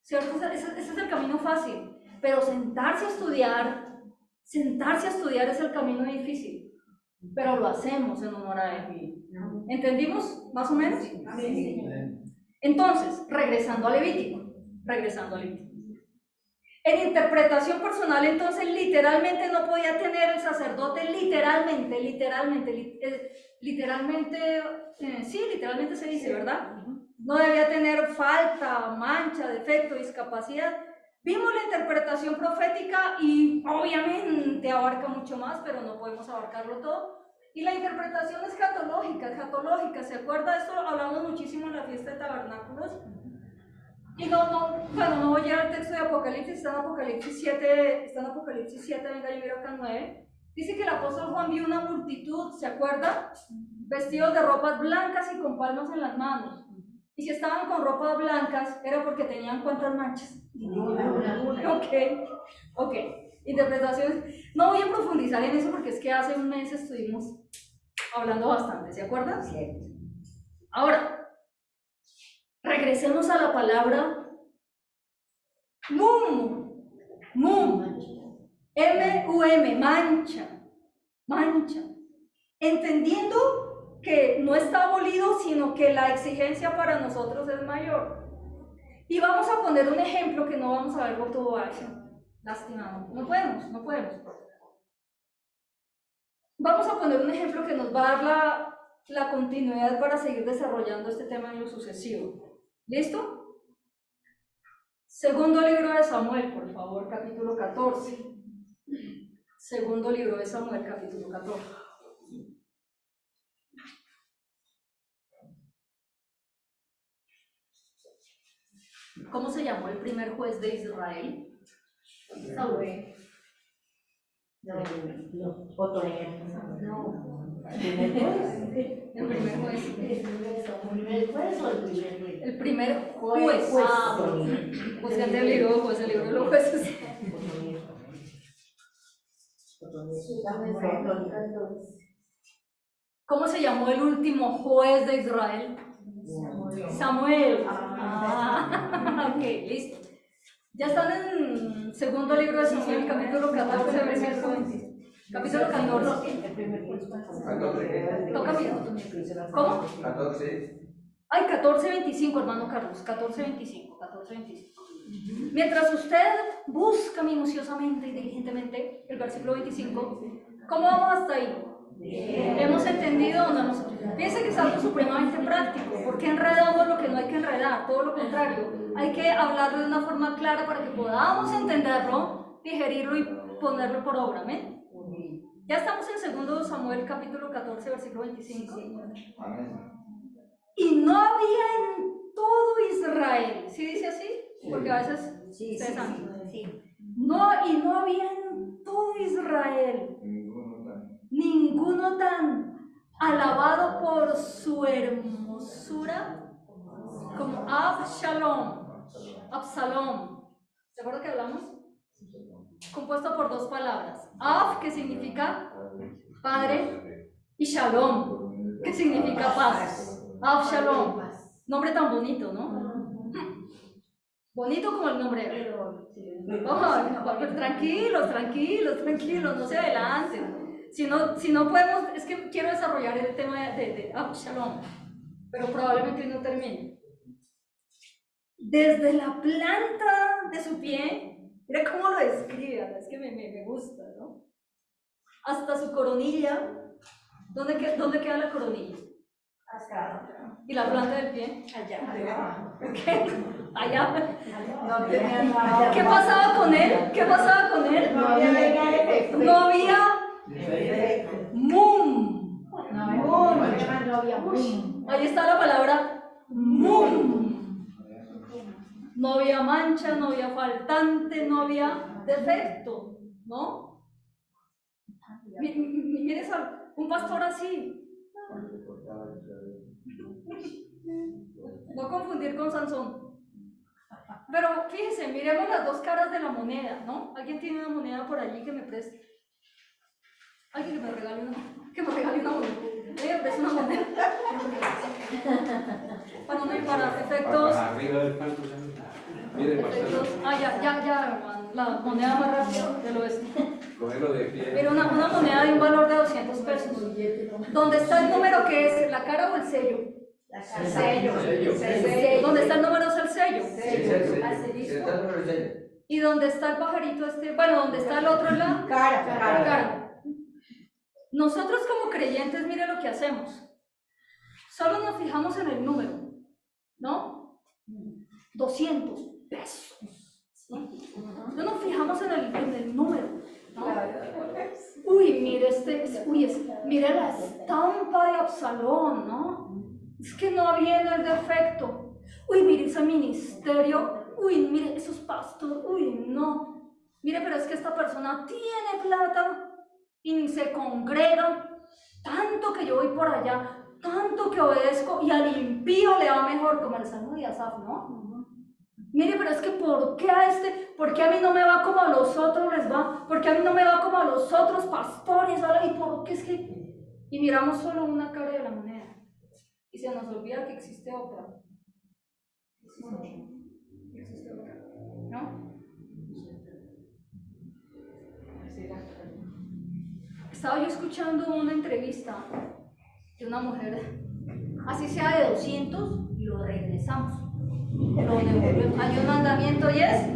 ¿Cierto? Ese es el camino fácil. Pero sentarse a estudiar es el camino difícil. Pero lo hacemos en honor a Él. ¿Entendimos? ¿Más o menos? Sí. Entonces, regresando a Levítico. En interpretación personal, entonces, literalmente no podía tener el sacerdote, literalmente se dice, ¿verdad? No debía tener falta, mancha, defecto, discapacidad. Vimos la interpretación profética y obviamente abarca mucho más, pero no podemos abarcarlo todo. Y la interpretación escatológica, ¿se acuerda? Esto lo hablamos muchísimo en la fiesta de tabernáculos. Y no voy a llegar al texto de Apocalipsis, está en Apocalipsis 7, venga, yo miro acá 9. Dice que el apóstol Juan vio una multitud, ¿se acuerda? Vestidos de ropas blancas y con palmas en las manos. Y si estaban con ropas blancas, era porque tenían ¿cuántas manchas? Una. Ok. Interpretaciones. No voy a profundizar en eso porque es que hace un mes estuvimos hablando bastante, ¿se acuerdan? Cierto. Ahora, regresemos a la palabra mum, M-U-M, mancha, entendiendo que no está abolido, sino que la exigencia para nosotros es mayor. Y vamos a poner un ejemplo que no vamos a verlo todo aquí, lastimado, no podemos. Vamos a poner un ejemplo que nos va a dar la continuidad para seguir desarrollando este tema en lo sucesivo. ¿Listo? Segundo libro de Samuel, por favor, capítulo 14. Segundo libro de Samuel, capítulo 14. ¿Cómo se llamó el primer juez de Israel? Samuel. No, otro No. ¿El primer juez? El primer juez. ¿El primer juez o el primer juez? El primer juez. Pues ya te libro, pues el libro de los jueces. ¿Cómo se llamó el último juez de Israel? Samuel. Ok, listo. Ya están en segundo libro de Samuel, capítulo 14, versículo 20. Capítulo 14. Toca bien. ¿Cómo? 14. Ay, 14:25, hermano Carlos. 14:25. Mientras usted busca minuciosamente y diligentemente el versículo 25, ¿cómo vamos hasta ahí? ¿Hemos entendido o no hemos entendido? Fíjense que es algo supremamente práctico, porque enredamos lo que no hay que enredar, todo lo contrario. Hay que hablarlo de una forma clara para que podamos entenderlo, digerirlo y ponerlo por obra. ¿Amén? Ya estamos en 2 Samuel capítulo 14, versículo 25. Amén. Y no había en todo Israel, ¿sí dice así? Porque a veces ustedes saben. No había en todo Israel ninguno tan alabado por su hermosura como Absalom. ¿Se acuerdan que hablamos? Compuesto por dos palabras. Ab, que significa padre, y Shalom, que significa paz. Absalom. Nombre tan bonito, ¿no? Bonito como el nombre. Tranquilos, no se adelanten. Si no podemos, es que quiero desarrollar el tema de Absalom, pero probablemente no termine. Desde la planta de su pie, mira cómo lo describe, es que me gusta, ¿no? Hasta su coronilla. ¿Dónde queda la coronilla? ¿Y la planta del pie? Allá. ¿Qué? Allá. No tenía nada. ¿Qué pasaba con él? No había defecto. No había mum. No había mum. Ahí está la palabra mum. No había mancha, no había faltante, no había defecto, ¿no? Mires a un pastor así. No confundir con Sansón. Pero fíjense, miremos las dos caras de la moneda, ¿no? ¿Alguien tiene una moneda por allí que me preste? Alguien que me regale una moneda. Me preste una moneda. Para efectos. Arriba del palco. Mire, Ya, hermano. La moneda más rápida del oeste. Cógelo de pie. Pero una moneda de un valor de 200 pesos. ¿Dónde está el número que es? ¿La cara o el sello? El sello. ¿Dónde está el número es el sello? Sello. ¿Y dónde está el pajarito este? Bueno, ¿dónde está el otro en la cara? Nosotros como creyentes, mire lo que hacemos. Solo nos fijamos en el número, ¿no? 200 pesos. ¿No? No nos fijamos en el número, ¿no? Uy, mire la estampa de Absalón, ¿no? Es que no viene el defecto. Uy, mire ese ministerio. Uy, mire esos pastores. Uy, no. Mire, pero es que esta persona tiene plata y ni se congrega. Tanto que yo voy por allá, tanto que obedezco y al impío le va mejor, como el Salmo de Asaf, ¿no? Mire, pero es que ¿por qué a mí no me va como a los otros les va? ¿Por qué a mí no me va como a los otros pastores? ¿Y por qué es que...? Y miramos solo una cara de la moneda y se nos olvida que existe otra. ¿No? Estaba yo escuchando una entrevista de una mujer, así sea de 200, lo regresamos. Lo devolvemos. Hay un mandamiento y es: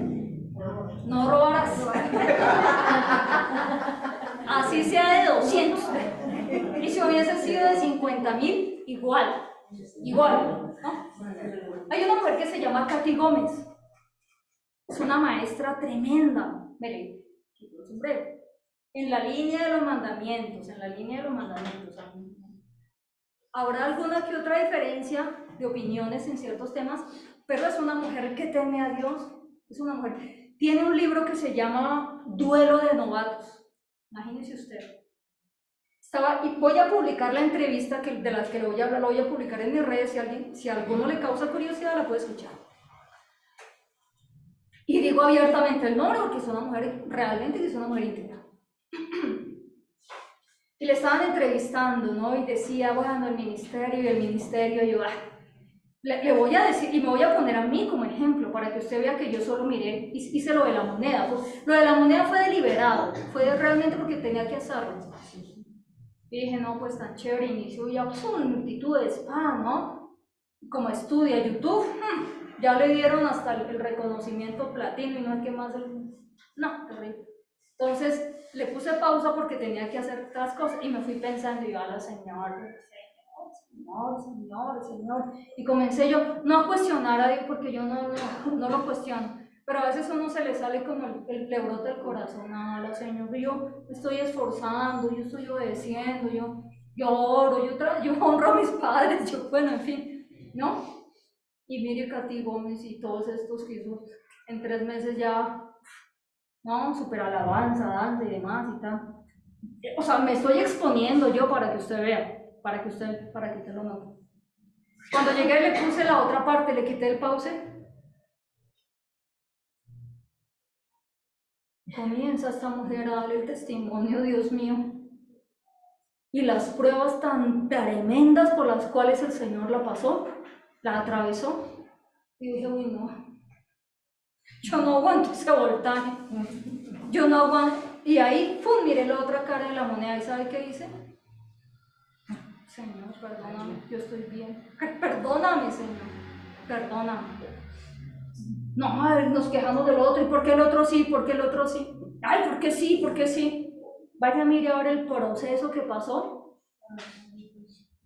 no robarás. Así sea de 200. Y si hubiese sido de 50,000, igual, ¿no? Hay una mujer que se llama Katy Gómez. Es una maestra tremenda. Mire, quito el sombrero. En la línea de los mandamientos, ¿Habrá alguna que otra diferencia de opiniones en ciertos temas? pero es una mujer que teme a Dios, es una mujer. Tiene un libro que se llama Duelo de Novatos, imagínese usted. Y voy a publicar la entrevista de las que le voy a hablar, la voy a publicar en mis redes, si a alguno le causa curiosidad la puede escuchar. Y digo abiertamente el nombre porque es una mujer, realmente que es una mujer íntegra. Y le estaban entrevistando, ¿no? Y decía, bueno, el ministerio, y yo, le voy a decir, y me voy a poner a mí como ejemplo, para que usted vea que yo solo miré, hice lo de la moneda. Pues, lo de la moneda fue deliberado, fue realmente porque tenía que hacerlo. Y dije, no, pues tan chévere, inicio ya una multitud de spam, ¿no? Como estudia YouTube, ya le dieron hasta el reconocimiento platino y no es que más no, terrible. Entonces le puse pausa porque tenía que hacer otras cosas y me fui pensando, y yo a la señor, y comencé yo no a cuestionar a Dios porque yo no lo cuestiono, pero a veces a uno se le sale como le brota el corazón a la Señor, yo me estoy esforzando, yo estoy obedeciendo, yo oro, yo honro a mis padres, bueno, en fin, ¿no? Y mire Katy Gómez y todos estos que hizo en 3 meses ya, no, super alabanza, danza y demás y tal. O sea, me estoy exponiendo yo para que usted vea, para que usted lo note. Cuando llegué le puse la otra parte, le quité el pause. Comienza esta mujer a darle el testimonio, Dios mío, y las pruebas tan tremendas por las cuales el Señor la pasó, la atravesó, y dije, uy, no, yo no aguanto ese voltaje, yo no aguanto, y ahí, ¡pum!, miré la otra cara de la moneda, ¿y sabe qué hice? Señor, perdóname, yo estoy bien, perdóname, Señor, perdóname. No, a ver, nos quejamos del otro, ¿y por qué el otro sí? ¿Por qué el otro sí? Ay, ¿por qué sí? ¿Por qué sí? Vaya, mire ahora el proceso que pasó.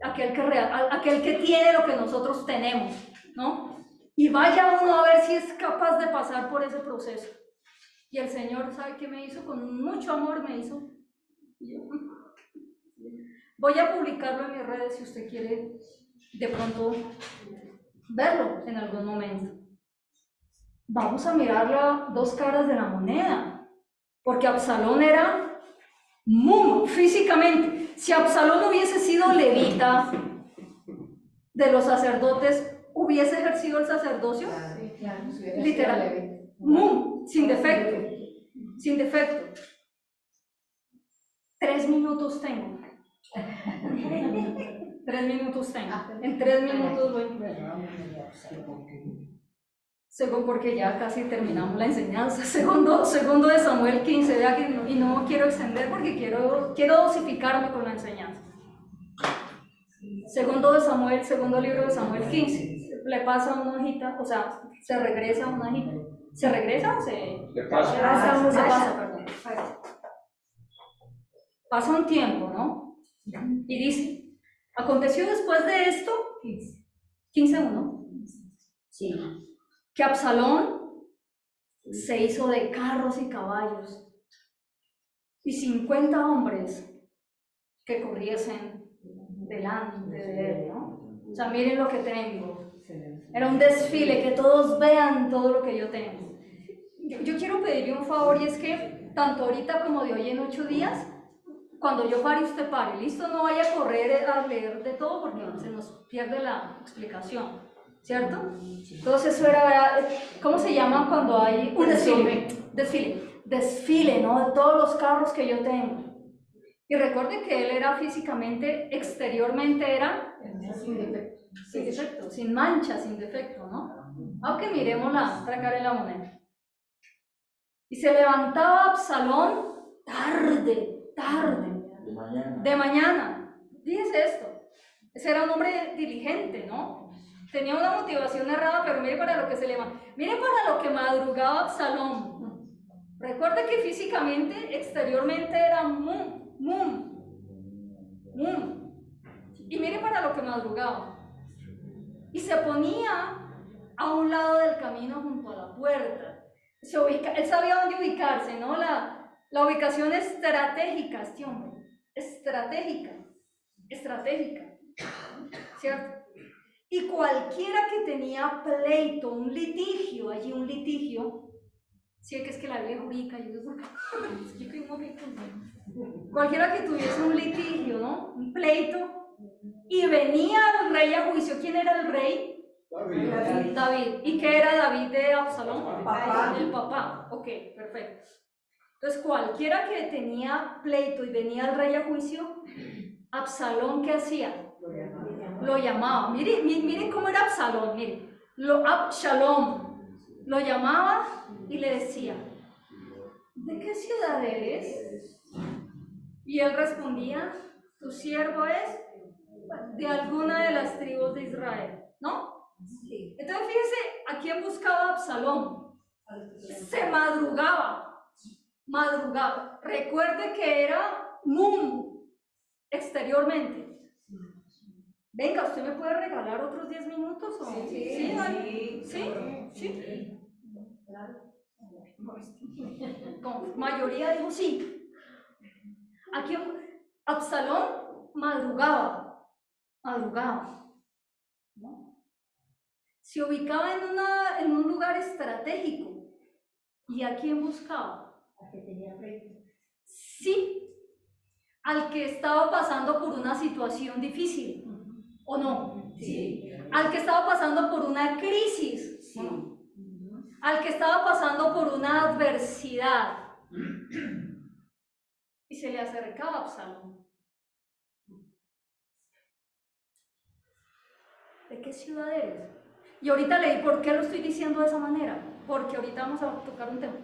Aquel que tiene lo que nosotros tenemos, ¿no? Y vaya uno a ver si es capaz de pasar por ese proceso. Y el Señor, ¿sabe qué me hizo? Con mucho amor me hizo. Voy a publicarlo en mis redes si usted quiere de pronto verlo en algún momento. Vamos a mirar las 2 caras de la moneda, porque Absalón era físicamente. Si Absalón hubiese sido levita de los sacerdotes, ¿hubiese ejercido el sacerdocio? Literal, sin defecto. 3 minutos tengo. 3 minutos tengo. En 3 minutos voy. Segundo, porque ya casi terminamos la enseñanza. Segundo de Samuel 15, vea que y no quiero extender porque quiero dosificarme con la enseñanza. Segundo libro de Samuel 15. Le pasa una hojita, o sea, se regresa una hojita. ¿Se regresa o se pasa, perdón. Pasa un tiempo, ¿no? Y dice, aconteció después de esto, 15:1. Sí. Que Absalón se hizo de carros y caballos y 50 hombres que corriesen delante de él, ¿no? O sea, miren lo que tengo. Era un desfile, que todos vean todo lo que yo tengo. Yo quiero pedirle un favor, y es que tanto ahorita como de hoy en 8 días, cuando yo pare, usted pare, ¿listo? No vaya a correr a leer de todo porque se nos pierde la explicación. ¿Cierto? Entonces eso era, ¿cómo se llama cuando hay un desfile? Desfile, ¿no? De todos los carros que yo tengo. Y recuerden que él era físicamente, exteriormente era sin defecto, sin mancha, sin defecto, ¿no? Aunque miremos la otra cara de la moneda. Y se levantaba Absalón tarde, de mañana. Fíjense esto, ese era un hombre diligente, ¿no? Tenía una motivación errada, pero mire para lo que se levanta. Mire para lo que madrugaba Absalón. Recuerde que físicamente, exteriormente era y mire para lo que madrugaba. Y se ponía a un lado del camino junto a la puerta. Él sabía dónde ubicarse, ¿no? La ubicación estratégica, este hombre. Estratégica. ¿Cierto? Y cualquiera que tenía pleito, un litigio, sí, que es que la Biblia jurídica, cualquiera que tuviese un litigio, ¿no? Un pleito, y venía el rey a juicio. ¿Quién era el rey? David. ¿Y qué era David de Absalón? El papá. Ok, perfecto. Entonces, cualquiera que tenía pleito y venía el rey a juicio, Absalón, ¿qué hacía? Lo llamaba. Miren cómo era Absalón, miren. Absalom lo llamaba y le decía, ¿de qué ciudad eres? Y él respondía, tu siervo es de alguna de las tribus de Israel, ¿no? Sí. Entonces fíjense, ¿a quién buscaba Absalón? Se madrugaba. Recuerde que era exteriormente. Venga, ¿usted me puede regalar otros 10 minutos? ¿O? ¿Sí? Con mayoría dijo sí. Aquí Absalón madrugaba, ¿no? Se ubicaba en un lugar estratégico. ¿Y a quién buscaba? A que tenía pleito. Sí, al que estaba pasando por una situación difícil, ¿o no? Sí. Al que estaba pasando por una crisis, Sí. ¿o no? Al que estaba pasando por una adversidad. Y se le acercaba a Absalón. ¿De qué ciudad eres? Y ahorita leí por qué lo estoy diciendo de esa manera. Porque ahorita vamos a tocar un tema.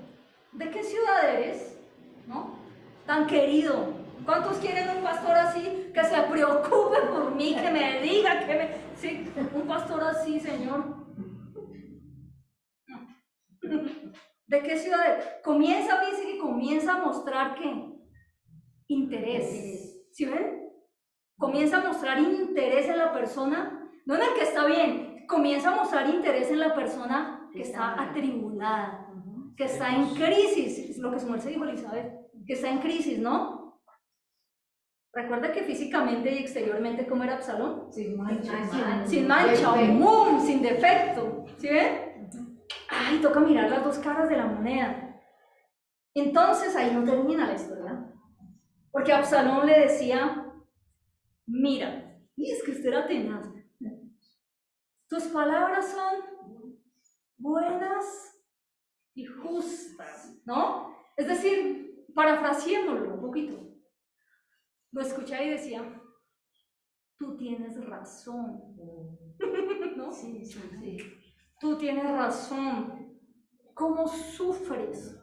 ¿De qué ciudad eres? ¿No? Tan querido. ¿Cuántos quieren un pastor así que se preocupe por mí, que me diga, que me... Sí, un pastor así, Señor. ¿De qué ciudad eres? Comienza a mostrar ¿qué? Interés. ¿Sí ven? Comienza a mostrar interés en la persona, no en el que está bien, comienza a mostrar interés en la persona que está atribulada, que está en crisis, es lo que su merced dijo Elizabeth, que está en crisis, ¿no? Recuerda que físicamente y exteriormente, ¿cómo era Absalón? Sin mancha. Sin mancha, sin defecto, ¿sí ven? Ay, toca mirar las dos caras de la moneda. Entonces ahí no termina la historia, porque Absalón le decía, mira, y es que usted era tenaz, tus palabras son buenas y justas, ¿no? Es decir, parafraseéndolo un poquito, lo escuché y decía, tú tienes razón, ¿no? Sí. Tú tienes razón, ¿cómo sufres?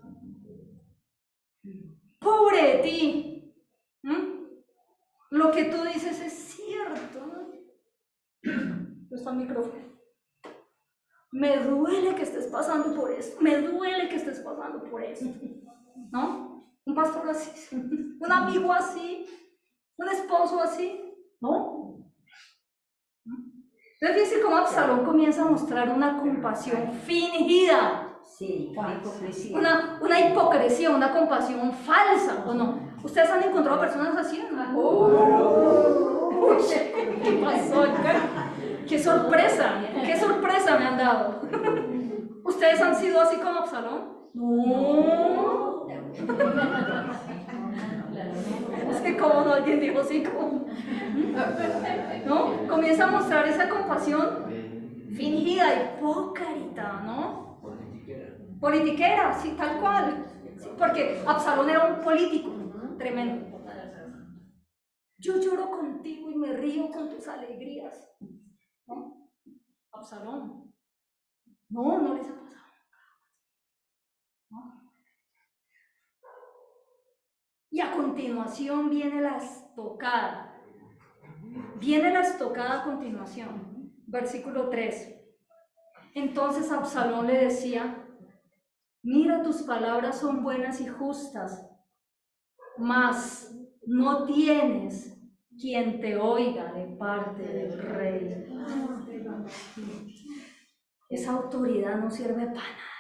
Pobre de ti, lo que tú dices es cierto, ¿no? Está el micrófono. Me duele que estés pasando por esto, ¿no? Un pastor así, un amigo así, un esposo así, ¿no? Entonces fíjense cómo Absalón comienza a mostrar una compasión fingida. Sí, una hipocresía. Una hipocresía, una compasión falsa, ¿o no? ¿Ustedes han encontrado personas así? Uy, ¿qué pasó acá? ¡Qué sorpresa me han dado! ¿Ustedes han sido así como Absalón? No. Es que como no, alguien dijo así como... ¿No? Comienza a mostrar esa compasión fingida, hipócrita, ¿no? Politiquera, sí, tal cual. Sí, porque Absalón era un político tremendo. Yo lloro contigo y me río con tus alegrías. ¿No? Absalón. No les ha pasado. ¿No? Y a continuación viene la estocada. A continuación. Versículo 3. Entonces Absalón le decía, mira, tus palabras son buenas y justas, mas no tienes quien te oiga de parte del rey. Esa autoridad no sirve para nada.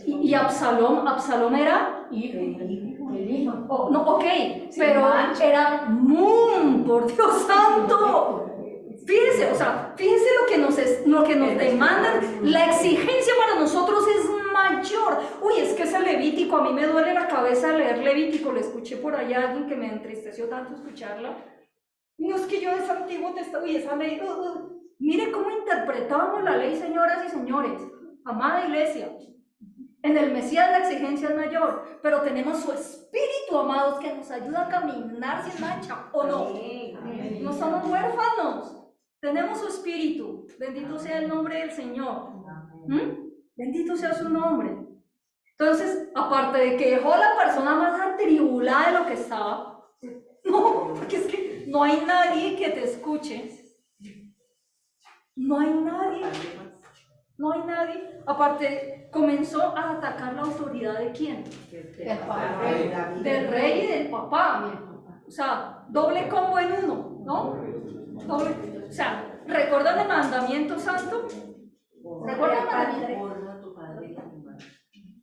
Y Absalón era El hijo. no, ok, pero era por Dios santo. Fíjense, o sea, fíjense lo que nos demandan. La exigencia para nosotros es mayor. Uy, es que ese Levítico, a mí me duele la cabeza leer Levítico. Le escuché por allá a alguien que me entristeció tanto escucharla. No, es que yo de ese Antiguo Testamento, uy, esa ley, mire cómo interpretamos la ley, señoras y señores, amada iglesia. En el Mesías la exigencia es mayor, pero tenemos su Espíritu, amados, que nos ayuda a caminar sin mancha, ¿o no? No somos huérfanos, tenemos su Espíritu. Bendito sea el nombre del Señor. Bendito sea su nombre. Entonces, aparte de que dejó a la persona más atribulada de lo que estaba, no, porque es que no hay nadie que te escuche. No hay nadie. No hay nadie. Aparte, comenzó a atacar la autoridad de quién? Del rey y del papá. O sea, doble combo en uno, ¿no? Doble. O sea, ¿recuerdan el mandamiento santo? ¿Recuerdan el mandamiento?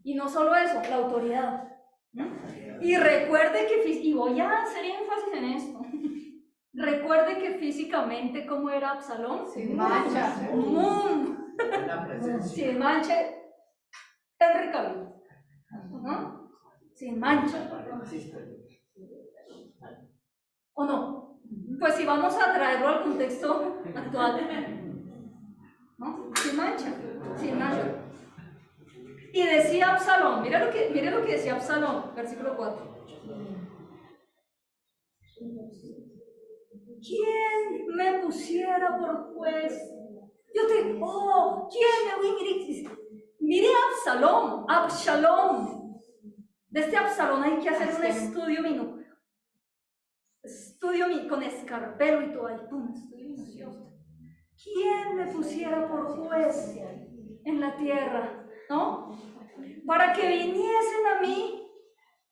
Y no solo eso, la autoridad. Y recuerde que, y voy a hacer énfasis en esto, recuerde que físicamente, ¿cómo era Absalón? Sin mancha. Sin mancha, Henry Cavill. Sin mancha. ¿O no? Pues si vamos a traerlo al contexto actual, ¿no? Sin mancha, sin mancha. Y decía Absalón, mire lo que decía Absalón, versículo 4. ¿Quién me pusiera por juez? ¿Quién mire Absalón. De este Absalón hay que hacer un estudio con escarpelo y todo, estudio minucioso. ¿Quién me pusiera por juez en la tierra? ¿No? Para que viniesen a mí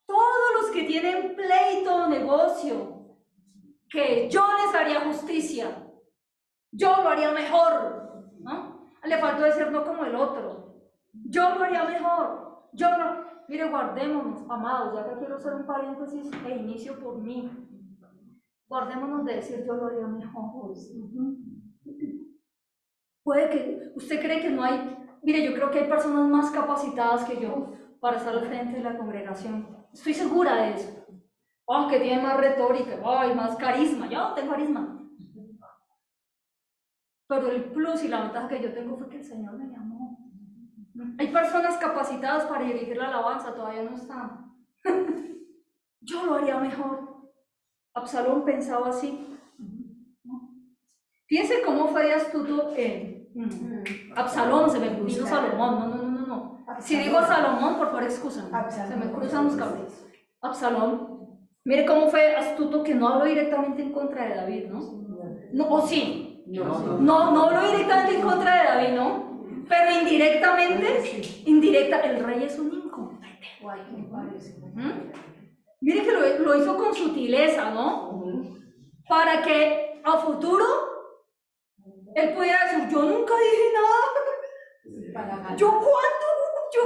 todos los que tienen pleito o negocio, que yo les haría justicia, yo lo haría mejor, ¿no? Le faltó decir no como el otro, yo lo haría mejor, yo no. Mire, guardémonos, amados, ya que quiero hacer un paréntesis e inicio por mí, guardémonos de decir yo lo haría mejor. Puede que, usted cree que no hay, mire, yo creo que hay personas más capacitadas que yo para estar al frente de la congregación, estoy segura de eso. Que tienen más retórica, más carisma, yo no tengo carisma. Pero el plus y la ventaja que yo tengo fue que el Señor me llamó. Hay personas capacitadas para dirigir la alabanza, todavía no están. Yo lo haría mejor. Absalón pensaba así. Fíjense cómo fue de astuto Absalón, se me puso Salomón, no. Si digo Salomón, por favor, excúsame. Se me cruzan los cables. Absalón, mire cómo fue astuto, que no habló directamente en contra de David, ¿no? ¿O sí? No habló directamente en contra de David, ¿no? Pero indirecta, el rey es un incompetente. Mire que lo hizo con sutileza, ¿no? Para que a futuro él pudiera decir, yo nunca dije nada. ¿Yo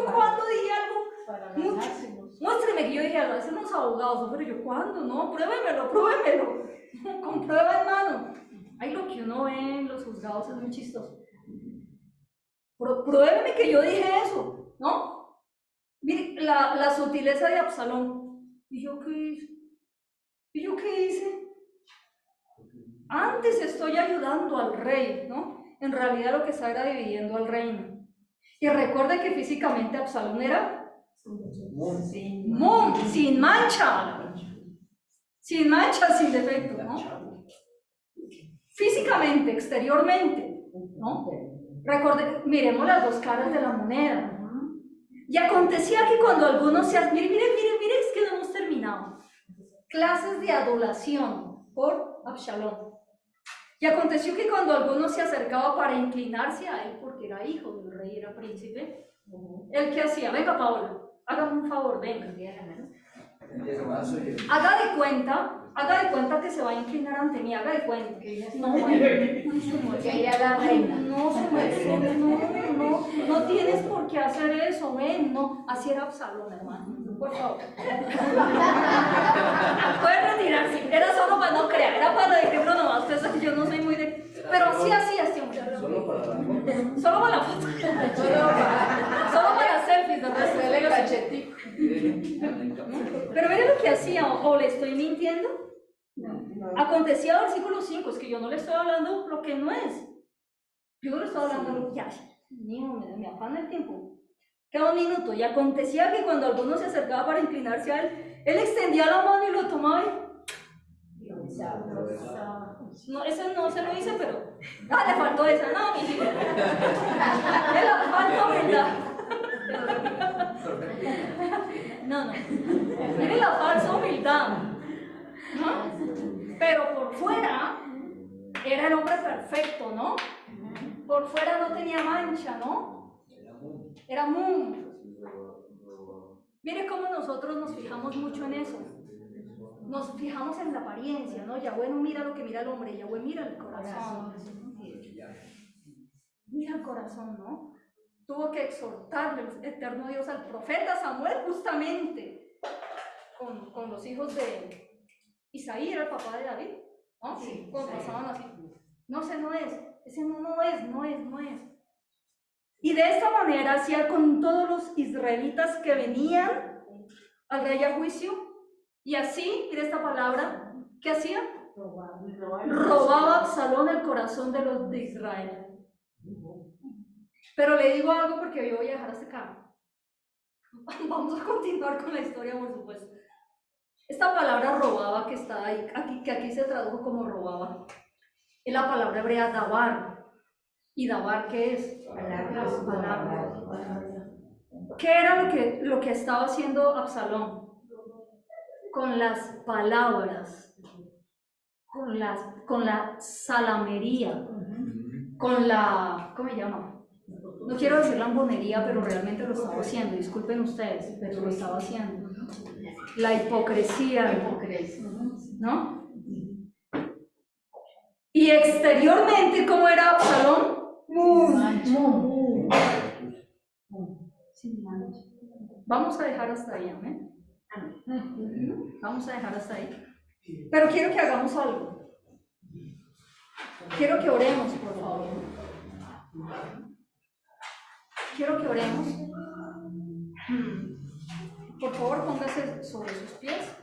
cuándo dije algo? Muéstreme que yo dije algo. Hacen los abogados, pero yo cuándo, no, pruébemelo. Con prueba en mano. Ahí lo que uno ve en los juzgados es muy chistoso. Pruébeme que yo dije eso, ¿no? Mire, la sutileza de Absalón. ¿Y yo qué hice? Antes estoy ayudando al rey, ¿no? En realidad lo que está era dividiendo al reino. Y recuerde que físicamente Absalón era sin mancha. Sin mancha, sin defecto, ¿no? Físicamente, exteriormente, ¿no? Miremos las dos caras de la moneda. Y acontecía que cuando algunos se... Mire, es que no hemos terminado. Clases de adulación por Absalón. Y aconteció que cuando alguno se acercaba para inclinarse a él, porque era hijo del rey, era príncipe, ¿él qué hacía? Venga, Paola, hágame un favor, venga. Haga de cuenta que se va a inclinar ante mí, haga de cuenta. Que ella es la reina. No tienes por qué hacer eso, ven, no. Así era Absalón, hermano. Por favor. Pueden retirarse. Era solo para no crear, era para decirlo nomás. Ustedes saben que yo no soy muy de. Pero así hacía este hombre. Solo para la foto. Solo para la foto. Solo para selfies, de resto. Hacerle cachetico. Pero mire lo que hacía, o le estoy mintiendo. Acontecía versículo 5, es que yo no le estoy hablando lo que no es. Yo no le estoy hablando lo que hay. Me afana el tiempo. Queda un minuto. Y acontecía que cuando alguno se acercaba para inclinarse a él, él extendía la mano y lo tomaba y... No, ese no se lo hice, pero... Ah, le faltó esa. No, mi hijo. Le faltó humildad. No. Miren la falsa humildad. ¿No? Pero por fuera era el hombre perfecto, ¿no? Por fuera no tenía mancha, ¿no? Era Mum. Mire cómo nosotros nos fijamos mucho en eso. Nos fijamos en la apariencia, ¿no? Yahweh no mira lo que mira el hombre, Yahweh mira el corazón. Mira el corazón, ¿no? Tuvo que exhortarle el eterno Dios al profeta Samuel justamente con los hijos de Isaí, era el papá de David, ¿no? Sí, cuando pasaban así. No, ese no es, no es. Y de esta manera hacía con todos los israelitas que venían al rey a juicio. Y así, mira esta palabra, ¿qué hacía? Robaba Absalón el corazón de los de Israel. Pero le digo algo porque yo voy a dejar hasta acá. Vamos a continuar con la historia, por supuesto. Esta palabra robaba que está ahí, que aquí se tradujo como robaba, es la palabra hebrea dabar. ¿Y dabar qué es? Palabras. ¿Qué era lo que estaba haciendo Absalón? Con las palabras, con la salamería, con la, ¿cómo se llama? No quiero decir lambonería, pero realmente lo estaba haciendo, disculpen ustedes, pero lo estaba haciendo. La hipocresía, ¿no? Y exteriormente, ¿cómo era Absalón? Vamos a dejar hasta ahí, amén. Vamos a dejar hasta ahí. Pero quiero que hagamos algo. Quiero que oremos, por favor. Quiero que oremos. Por favor, póngase sobre sus pies.